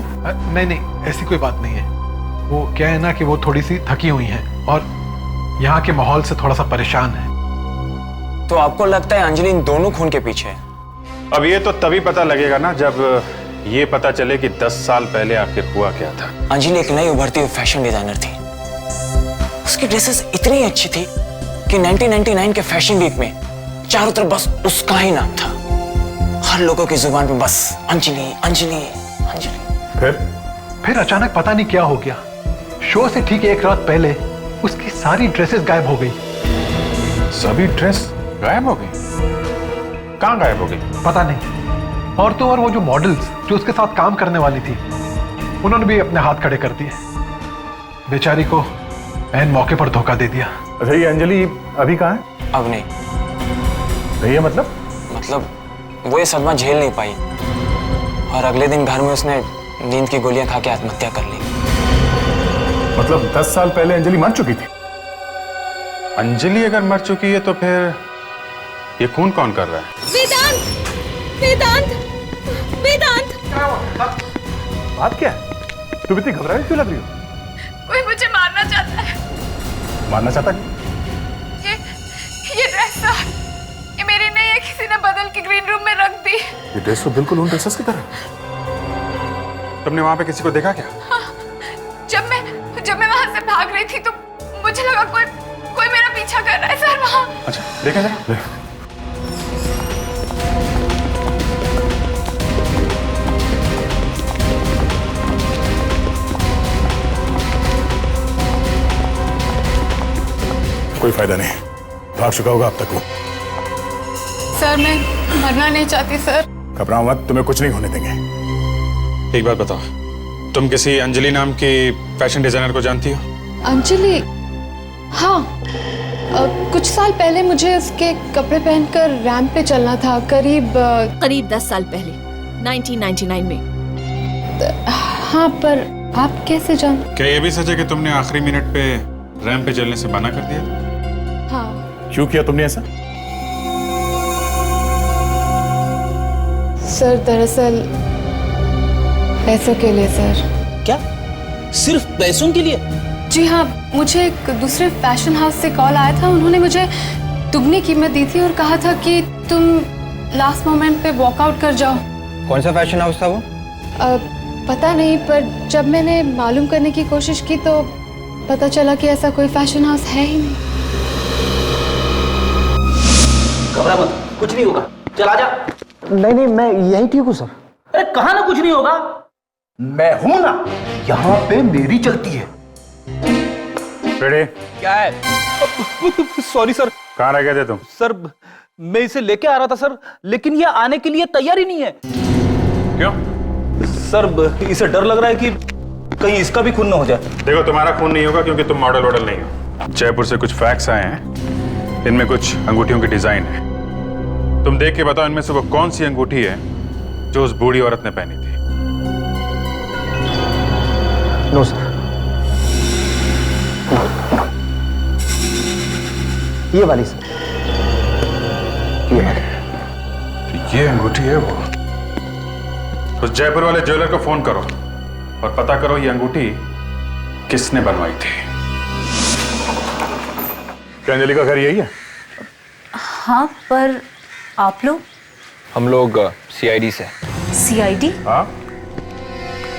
नहीं, ऐसी कोई बात नहीं है। वो क्या है ना कि वो थोड़ी सी थकी हुई हैं और यहाँ के माहौल से थोड़ा सा परेशान है। तो आपको लगता है अंजलि इन दोनों खून के पीछे है? अब ये तो तभी पता लगेगा ना जब ये पता चले कि 10 साल पहले आखिर हुआ क्या था। अंजलि एक नई उभरती हुई फैशन डिजाइनर थी। उसकी ड्रेसेस इतनी अच्छी थी कि 1999 के फैशन वीक में चारों तरफ बस उसका ही नाम था। हर लोगों की जुबान पे बस अंजलि अंजलि अंजलि। फिर अचानक पता नहीं क्या हो गया, शो से ठीक एक रात पहले उसकी सारी ड्रेसेस गायब हो गई। सभी ड्रेस गायब हो गई? कहाँ गायब हो गई? पता नहीं। और तो और वो जो मॉडल्स जो उसके साथ काम करने वाली थी, उन्होंने भी अपने हाथ खड़े कर दिए। बेचारी को एन मौके पर धोखा दे दिया। अच्छा, ये अंजलि अभी कहाँ है? अब नहीं। नहीं है मतलब वो ये सदमा झेल नहीं पाई और अगले दिन घर में उसने नींद की गोलियां खा के आत्महत्या कर ली। मतलब 10 साल पहले अंजलि मर चुकी थी? अंजलि अगर मर चुकी है तो फिर ये खून कौन कर रहा है? वेदांत, वेदांत, वेदांत। बात क्या है? तुम इतनी घबराई क्यों लग रही हो? कोई मुझे मारना चाहता है। मारना चाहता है? ये ड्रेस था, ये मेरी नहीं है, किसी ने बदल के ग्रीन रूम में रख दी। ये ड्रेस तो बिल्कुल उन ड्रेसेस की तरह। तुमने वहां पे किसी को देखा क्या? हाँ, जब मैं वहां से भाग रही थी तो मुझे लगा कोई मेरा पीछा कर रहा है सर वहां। अच्छा, देखा जरा। कोई फायदा नहीं, भाग चुका होगा अब तक वो। सर मैं मरना नहीं चाहती सर। घबराओ मत, तुम्हें कुछ नहीं होने देंगे। एक बात बताओ, तुम किसी अंजलि नाम की फैशन डिजाइनर को जानती हो? अंजलि? हाँ, कुछ साल पहले मुझे उसके कपड़े पहनकर रैंप पे चलना था। करीब 10 साल पहले, 1999 में। हाँ, पर आप कैसे जान? क्या ये भी सच है कि तुमने आखिरी मिनट पे रैंप पे चलने से मना कर दिया? हाँ। क्यों किया तुमने ऐसा? सर दरअसल पैसों के लिए सर। क्या? सिर्फ पैसों के लिए? जी हाँ, मुझे एक दूसरे फैशन हाउस से कॉल आया था। उन्होंने मुझे दुगनी कीमत दी थी और कहा था कि तुम लास्ट मोमेंट पे वॉकआउट कर जाओ। कौन सा फैशन हाउस था वो? पता नहीं, पर जब मैंने मालूम करने की कोशिश की तो पता चला कि ऐसा कोई फैशन हाउस है ही नहीं। घबरा मत, कुछ नहीं होगा, चल आजा। नहीं, मैं यही ठीक हूँ सर। अरे कहा ना कुछ नहीं होगा। मैं हूं ना, यहाँ पे मेरी चलती है। रेडी? क्या है? Sorry sir. कहाँ रह गए थे तुम? सर मैं इसे लेके आ रहा था सर, लेकिन ये आने के लिए तैयार ही नहीं है। क्यों? सर इसे डर लग रहा है कि कहीं इसका भी खून ना हो जाए। देखो, तुम्हारा खून नहीं होगा क्योंकि तुम मॉडल वॉडल नहीं हो। जयपुर से कुछ फैक्स आए हैं, इनमें कुछ अंगूठियों की डिजाइन है। तुम देख के बताओ इनमें से वो कौन सी अंगूठी है जो उस बूढ़ी औरत ने पहनी थी। नो सर, ये वाली सर, ये वाली। तो ये अंगूठी है वो। उस जयपुर वाले ज्वेलर को फोन करो और पता करो ये अंगूठी किसने बनवाई थी। क्या अंजलि का घर यही है? हाँ, पर आप लोग? हम लोग सीआईडी से। सीआईडी? हाँ,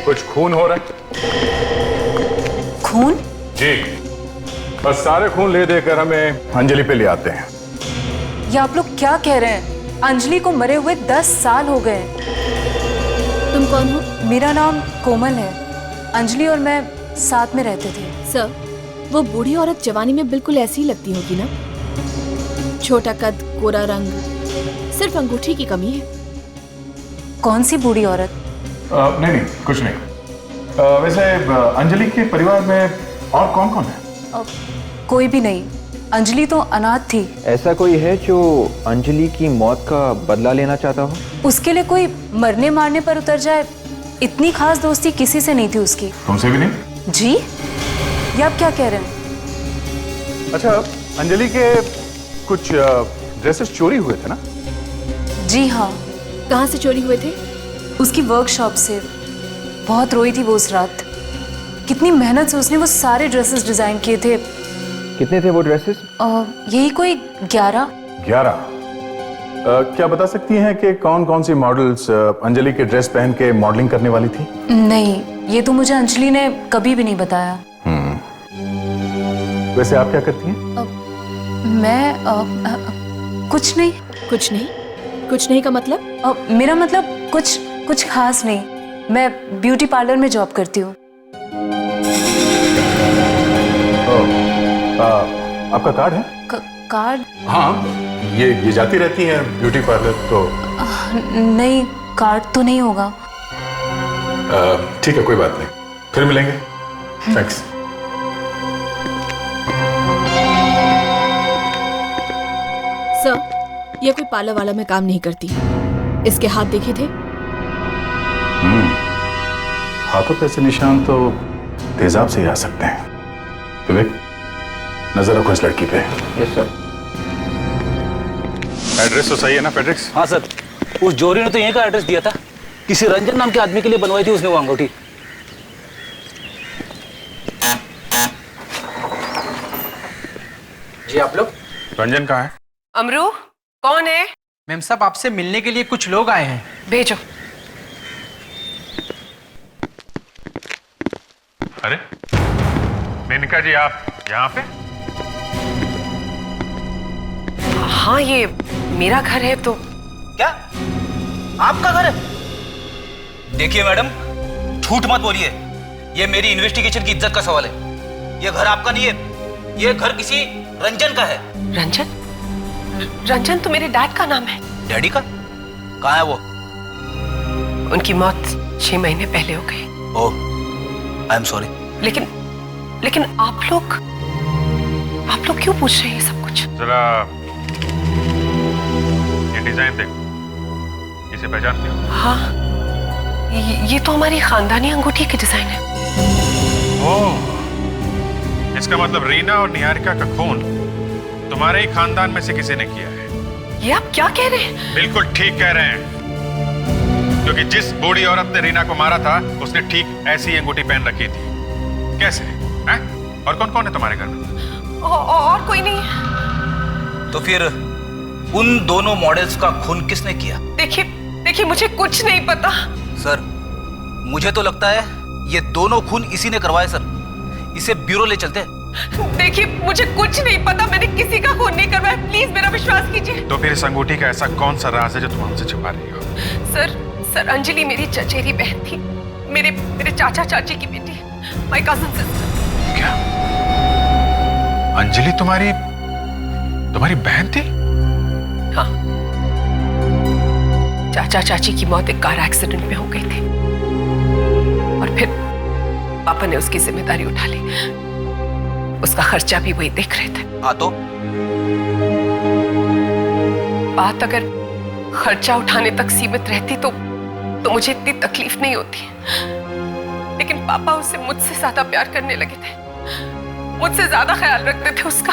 कुछ खून हो रहा है। खून? जी, बस सारे खून ले देकर हमें अंजलि पे ले आते हैं। ये आप लोग क्या कह रहे हैं? अंजलि को मरे हुए 10 साल हो गए। तुम कौन हो? मेरा नाम कोमल है। अंजलि और मैं साथ में रहते थे। सर, वो बूढ़ी औरत जवानी में बिल्कुल ऐसी ही लगती होगी ना? छोटा कद, कोरा रंग, सिर्फ अंगूठी की कमी है। कौन सी बूढ़ी औरत? नहीं, कुछ नहीं। वैसे अंजलि के परिवार में और कौन कौन है? कोई भी नहीं। अंजलि तो अनाथ थी। ऐसा कोई है जो अंजलि की मौत का बदला लेना चाहता हो? उसके लिए कोई मरने मारने पर उतर जाए, इतनी खास दोस्ती किसी से नहीं थी उसकी। तुमसे भी नहीं? जी? ये आप क्या कह रहे हैं? अच्छा, अंजलि के कुछ ड्रेसेस चोरी हुए थे ना? जी हाँ। कहाँ से चोरी हुए थे? उसकी वर्कशॉप से। बहुत रोई थी वो उस रात। कितनी मेहनत से उसने वो सारे ड्रेसेस डिजाइन किए थे। कितने थे वो ड्रेसेस? यही कोई 11। 11? क्या बता सकती हैं कि कौन कौन सी मॉडल्स अंजलि के ड्रेस पहन के मॉडलिंग करने वाली थी? नहीं, ये तो मुझे अंजलि ने कभी भी नहीं बताया। वैसे आप क्या करती हैं? मैं कुछ नहीं। कुछ नहीं? कुछ नहीं का मतलब? मेरा मतलब कुछ खास नहीं। मैं ब्यूटी पार्लर में जॉब करती हूँ। आपका कार्ड है? कार्ड? हाँ, ये जाती रहती है ब्यूटी पार्लर तो। नहीं, कार्ड तो नहीं होगा। ठीक है, कोई बात नहीं, फिर मिलेंगे। थैंक्स। सर, ये कोई पार्लर वाला में काम नहीं करती। इसके हाथ देखे थे? हाथों पे ऐसे निशान तो तेजाब से ही आ सकते हैं। विवेक, नजर रखो इस लड़की पे। Yes sir. एड्रेस तो सही है ना फेड्रिक्स? हाँ सर, उस जोरी ने तो यहीं का एड्रेस दिया था। किसी रंजन नाम के आदमी के लिए बनवाई थी उसने वो अंगूठी। जी आप लोग? रंजन कहाँ है? अमरू, कौन है? मैम साहब, आपसे मिलने के लिए कुछ लोग आए हैं। भेजो। अरे मेनका जी, आप यहाँ पे? हाँ, ये मेरा घर है। तो क्या आपका घर है? देखिए मैडम, झूठ मत बोलिए। ये मेरी इन्वेस्टिगेशन की इज्जत का सवाल है। ये घर आपका नहीं है, ये घर किसी रंजन का है। रंजन? रंजन तो मेरे डैड का नाम है। डैडी का? कहाँ है वो? उनकी मौत 6 महीने पहले हो गई। ओह, आई एम सॉरी। लेकिन आप लोग क्यों पूछ रहे हैं ये सब कुछ? जरा ये डिजाइन देखो, इसे पहचानते हो? हाँ, ये तो हमारी खानदानी अंगूठी की डिजाइन है। ओह, इसका मतलब रीना और निहारिका का खून तुम्हारे ही खानदान में से किसी ने किया है। ये आप क्या कह रहे हैं? बिल्कुल ठीक कह रहे हैं, क्योंकि जिस बूढ़ी औरत ने रीना को मारा था उसने ठीक ऐसी ही अंगूठी पहन रखी थी। कैसे हैं? और कौन कौन है तुम्हारे घर में? और कोई नहीं। तो फिर उन दोनों मॉडल्स का खून किसने किया? देखिए मुझे कुछ नहीं पता। सर, मुझे तो लगता है ये दोनों खून इसी ने करवाए सर। इसे ब्यूरो ले चलते। देखिए मुझे कुछ नहीं पता, मैंने किसी का खून नहीं करवाया। प्लीज मेरा विश्वास कीजिए। तो फिर इस अंगूठी का ऐसा कौन सा राज है जो तुम हमसे छुपा रही हो? सर अंजलि मेरी चचेरी बहन थी, मेरे चाचा चाची की बेटी, माय कजिन सिस्टर। क्या अंजलि तुम्हारी बहन थी? हाँ, चाचा चाची की मौत एक कार एक्सीडेंट में हो गई थी और फिर पापा ने उसकी जिम्मेदारी उठा ली। उसका खर्चा भी वही देख रहे थे। हाँ तो बात अगर खर्चा उठाने तक सीमित रहती तो मुझे इतनी तकलीफ नहीं होती, लेकिन पापा उससे मुझसे ज्यादा प्यार करने लगे थे, मुझसे ज्यादा ख्याल रखते थे। उसका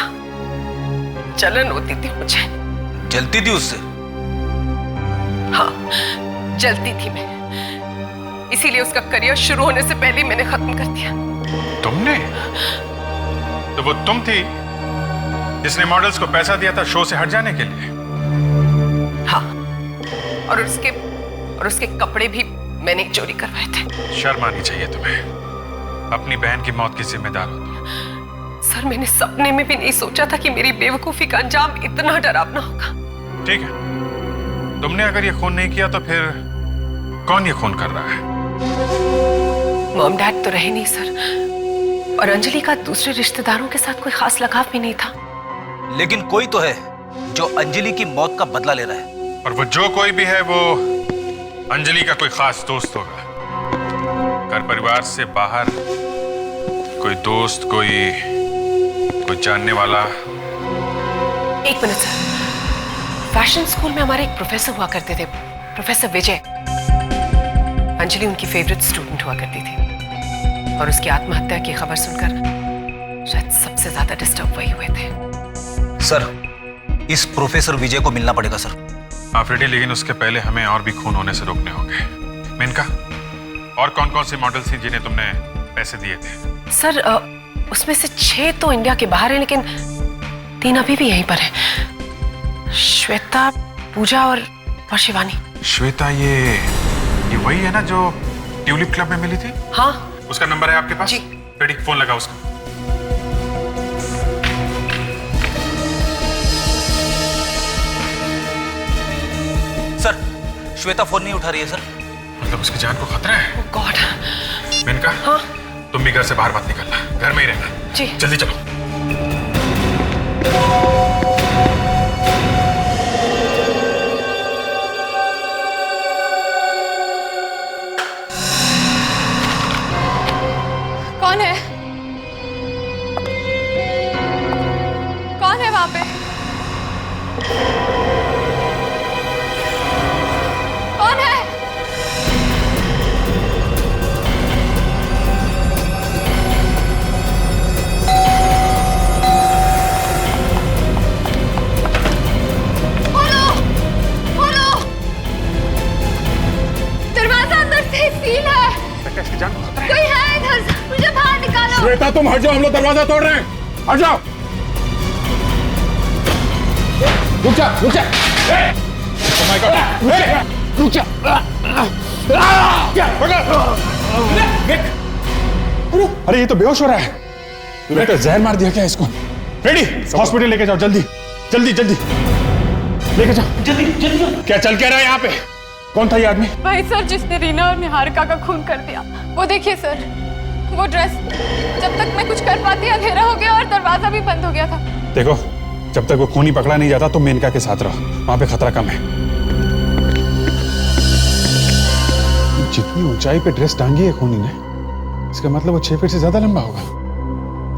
जलन होती थी मुझे। जलती थी उससे? हाँ, जलती थी मैं, इसीलिए उसका करियर शुरू होने से पहले मैंने खत्म कर दिया। तुमने? तो वो तुम थी जिसने मॉडल्स को पैसा दिया था शो से हट जाने के लिए? हाँ, और उसके कपड़े भी मैंने चोरी करवाए थे। शर्म आनी चाहिए तुम्हें, अपनी बहन की मौत की जिम्मेदार होती। सर, मैंने सपने में भी नहीं सोचा था कि मेरी बेवकूफी का अंजाम इतना डरावना होगा। ठीक है, तुमने अगर ये खून नहीं किया तो फिर कौन ये खून कर रहा है? मॉम डैड तो रहे नहीं सर, और अंजलि का दूसरे रिश्तेदारों के साथ कोई खास लगाव भी नहीं था। लेकिन कोई तो है जो अंजलि की मौत का बदला ले रहा है। और वो जो कोई भी है वो अंजलि का कोई खास दोस्त होगा। घर परिवार से बाहर कोई दोस्त, कोई जानने वाला। एक मिनट सर, फैशन स्कूल में हमारे एक प्रोफेसर हुआ करते थे, प्रोफेसर विजय। अंजलि उनकी फेवरेट स्टूडेंट हुआ करती थी और उसकी आत्महत्या की खबर सुनकर शायद सबसे ज्यादा डिस्टर्ब वही हुए थे। सर, इस प्रोफेसर विजय को मिलना पड़ेगा सर। हाँ फ्रेडी, लेकिन उसके पहले हमें और भी खून होने से रोकने होंगे। मेनका, और कौन कौन सी मॉडल्स थी जिन्हें तुमने पैसे दिए थे? सर, उसमें से 6 तो इंडिया के बाहर हैं, लेकिन 3 अभी भी यहीं पर हैं। श्वेता, पूजा और शिवानी। श्वेता ये वही है ना जो ट्यूलिप क्लब में मिली थी? हाँ। उसका नंबर है आपके पास? जी। फ्रेडी, फोन लगा उसका। सर श्वेता फोन नहीं उठा रही है सर। मतलब उसकी जान को खतरा है? गॉड। मेनका, हाँ? तुम भी घर से बाहर मत निकलना, घर में ही रहना। जी। जल्दी चलो। कौन है? कौन है वहां पे? कौन है? खोलो! खोलो! दरवाजा अंदर से सील है। इसकी जान को खतरा है। कोई है इधर? मुझे बाहर निकालो। श्वेता तुम हट जाओ, हम लोग दरवाजा तोड़ रहे हैं। हट जाओ। रुक जा, रुक जा। Oh my God! रुक जा। अरे ये तो बेहोश हो रहा है। बेटा जहर मार दिया क्या इसको? रेडी, हॉस्पिटल लेके जाओ जल्दी जल्दी जल्दी लेके जाओ जल्दी जल्दी। क्या चल क्या रहा है यहाँ पे? कौन था ये आदमी? भाई सर जिसने रीना और निहारिका का खून कर दिया। वो देखिए सर, वो ड्रेस। जब तक मैं कुछ कर पाती अंधेरा हो गया और दरवाजा भी बंद हो गया था। देखो, जब तक वो खूनी पकड़ा नहीं जाता तो मेनका के साथ रहो, वहां पे खतरा कम है। जितनी ऊंचाई पे ड्रेस टांगी है खूनी ने, इसका मतलब वो 6 फीट से ज्यादा लंबा होगा।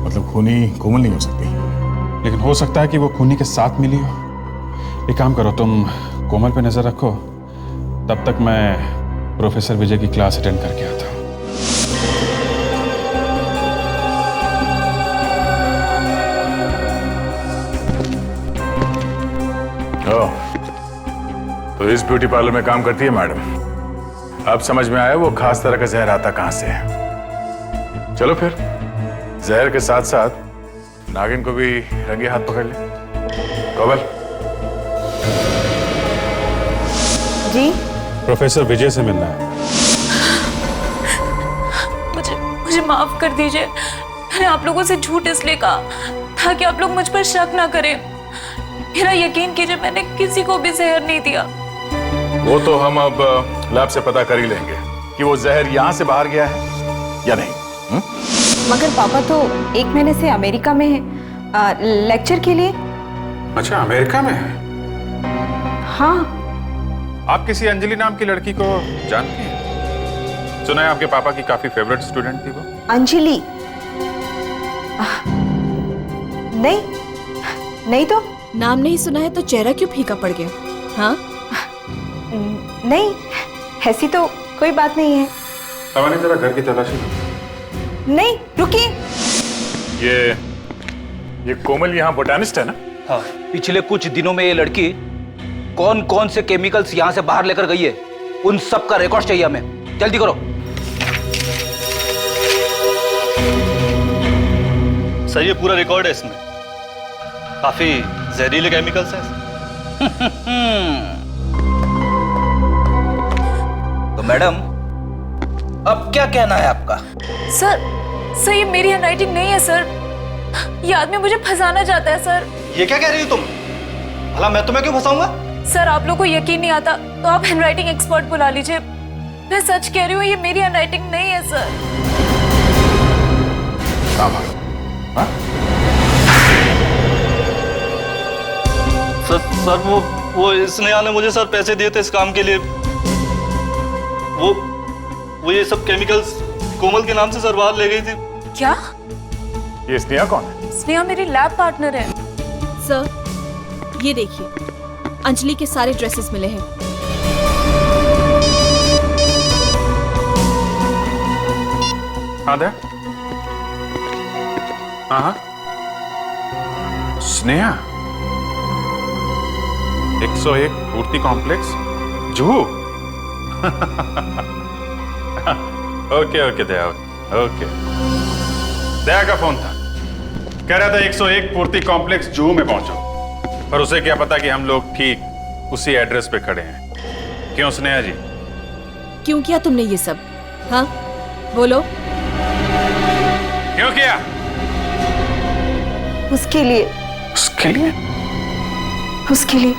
मतलब खूनी कोमल नहीं हो सकती, लेकिन हो सकता है कि वो खूनी के साथ मिली हो। एक काम करो, तुम कोमल पे नजर रखो, तब तक मैं प्रोफेसर विजय की क्लास अटेंड करके आता हूँ। तो इस ब्यूटी पार्लर में काम करती है मैडम। अब समझ में आया वो खास तरह का जहर आता कहां से है। चलो फिर जहर के साथ साथ नागिन को भी रंगे हाथ पकड़ ले। कोमल जी। प्रोफेसर विजय से मिलना है। मुझे माफ कर दीजिए। मैंने आप लोगों से झूठ इसलिए कहा ताकि आप लोग मुझ पर शक ना करें। मेरा यकीन कीजिए, मैंने किसी को भी जहर नहीं दिया। वो तो हम अब लैब से पता कर ही लेंगे कि वो जहर यहां से बाहर गया है या नहीं। मगर पापा तो 1 महीने से अमेरिका में है लेक्चर के लिए। अच्छा, अमेरिका में है? हाँ। आप किसी अंजलि नाम की लड़की को जानती हैं? सुना है आपके पापा की काफी फेवरेट स्टूडेंट थी वो। अंजलि? नहीं नहीं। तो नाम नहीं सुना है तो चेहरा क्यों फीका पड़ गया? हाँ? नहीं, ऐसी तो कोई बात नहीं है। तवानी जरा घर की तलाशी लो। नहीं, रुकिए। ये कोमल यहाँ बोटानिस्ट है ना? हाँ, पिछले कुछ दिनों में ये लड़की कौन कौन से केमिकल्स यहाँ से बाहर लेकर गई है, उन सब का रिकॉर्ड चाहिए हमें। जल्दी करो। सर ये पूरा रिकॉर्ड है, इसमें काफी जहरीले केमिकल्स हैं। तो मैडम अब क्या कहना है आपका? सर ये मेरी हैंडराइटिंग नहीं है सर। ये आदमी मुझे फंसाना चाहता है सर। ये क्या कह रही हो तुम? भला मैं तुम्हें क्यों फंसाऊंगा? सर आप लोग को यकीन नहीं आता तो आप हैंडराइटिंग एक्सपर्ट बुला लीजिए। मैं सच कह रही हूँ, ये मेरी हैंडराइटिंग नहीं है सर। सर वो स्नेहा ने मुझे सर पैसे दिए थे इस काम के लिए। वो ये सब केमिकल्स कोमल के नाम से सर बाहर ले गई थी। क्या? ये स्नेहा कौन है? स्नेहा मेरी लैब पार्टनर है। सर ये देखिए, अंजलि के सारे ड्रेसेस मिले हैं। हाँ दे। हाँ स्नेहा 101 पूर्ति कॉम्प्लेक्स जुहू। ओके दया, ओके। दया का फोन था, कह रहा था 101 पूर्ति कॉम्प्लेक्स जुहू में पहुंचो, पर उसे क्या पता कि हम लोग ठीक उसी एड्रेस पे खड़े हैं। क्यों स्नेहा जी? क्यों किया तुमने ये सब? हाँ बोलो, क्यों किया? उसके लिए। उसके लिए? उसके लिए।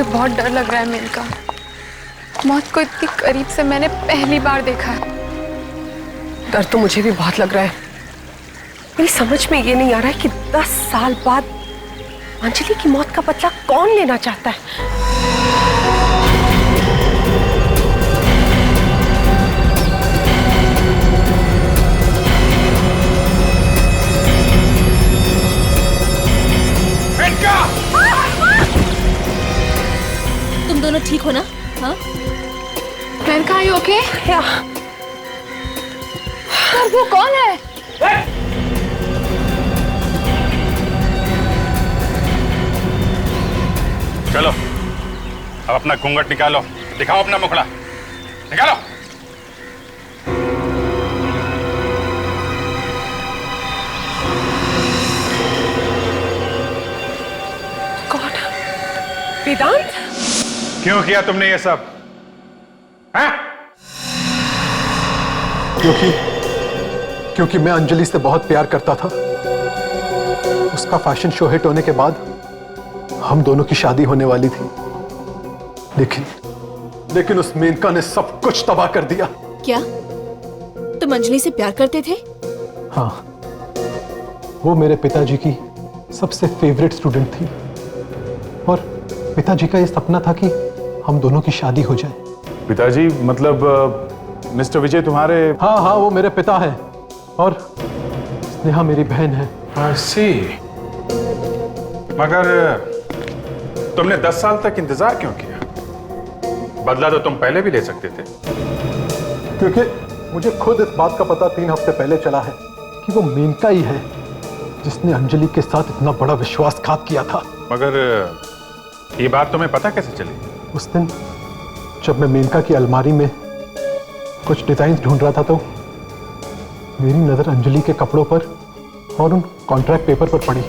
मुझे बहुत डर लग रहा है मेनका। मौत को इतनी करीब से मैंने पहली बार देखा है। डर तो मुझे भी बहुत लग रहा है। मेरी समझ में ये नहीं आ रहा है कि 10 साल बाद अंजलि की मौत का बदला कौन लेना चाहता है। तुम दोनों ठीक हो ना? हाँ? Maneka, are you okay? पर वो कौन है? चलो अब अपना घूंघट निकालो, दिखाओ अपना मुखड़ा, निकालो। कौन? वेदांत? क्यों किया तुमने ये सब? हैं? क्योंकि मैं अंजलि से बहुत प्यार करता था। उसका फैशन शो हिट होने के बाद हम दोनों की शादी होने वाली थी, लेकिन उस मेनका ने सब कुछ तबाह कर दिया। क्या तुम अंजलि से प्यार करते थे? हाँ, वो मेरे पिताजी की सबसे फेवरेट स्टूडेंट थी और पिताजी का ये सपना था कि हम दोनों की शादी हो जाए। पिताजी मतलब मिस्टर विजय तुम्हारे? हाँ, वो मेरे पिता हैं और स्नेहा मेरी बहन है। मगर तुमने 10 साल तक इंतजार क्यों किया? बदला तो तुम पहले भी ले सकते थे। क्योंकि मुझे खुद इस बात का पता 3 हफ्ते पहले चला है कि वो मेनका ही है जिसने अंजलि के साथ इतना बड़ा विश्वासघात किया था। मगर ये बात तुम्हें पता कैसे चली? उस दिन जब मैं मेनका की अलमारी में कुछ डिजाइन ढूंढ रहा था तो मेरी नजर अंजलि के कपड़ों पर और उन कॉन्ट्रैक्ट पेपर पर पड़ी।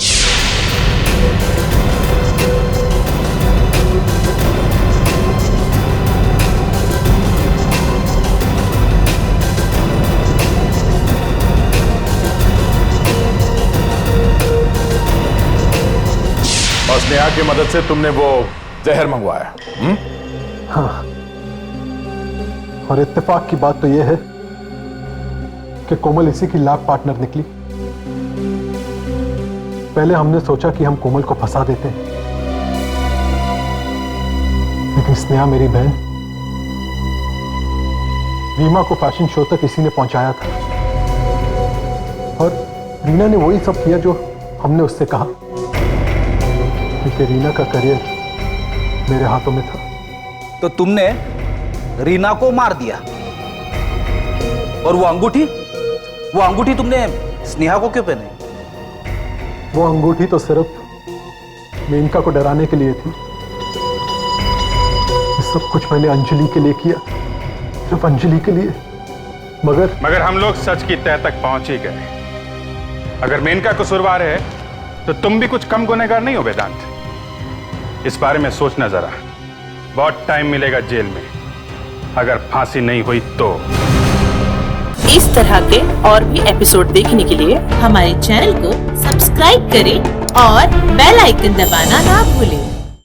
और स्नेहा की मदद से तुमने वो जहर मंगवाया? हाँ, और इत्तेफाक की बात तो यह है कि कोमल इसी की लैब पार्टनर निकली। पहले हमने सोचा कि हम कोमल को फंसा देते हैं, लेकिन स्नेहा मेरी बहन रीमा को फैशन शो तक इसी ने पहुंचाया था और रीना ने वही सब किया जो हमने उससे कहा, क्योंकि रीना का करियर मेरे हाथों में था। तो तुमने रीना को मार दिया और वो अंगूठी तुमने स्नेहा को क्यों पहनाई? वो अंगूठी तो सिर्फ मेनका को डराने के लिए थी। ये सब कुछ मैंने अंजलि के लिए किया, सिर्फ अंजलि के लिए। मगर हम लोग सच की तह तक पहुंच ही गए। अगर मेनका कसूरवार है तो तुम भी कुछ कम गुनहगार नहीं हो वेदांत। इस बारे में सोचना जरा। बहुत टाइम मिलेगा जेल में अगर फांसी नहीं हुई तो। इस तरह के और भी एपिसोड देखने के लिए हमारे चैनल को सब्सक्राइब करें और बेल आइकन दबाना ना भूलें।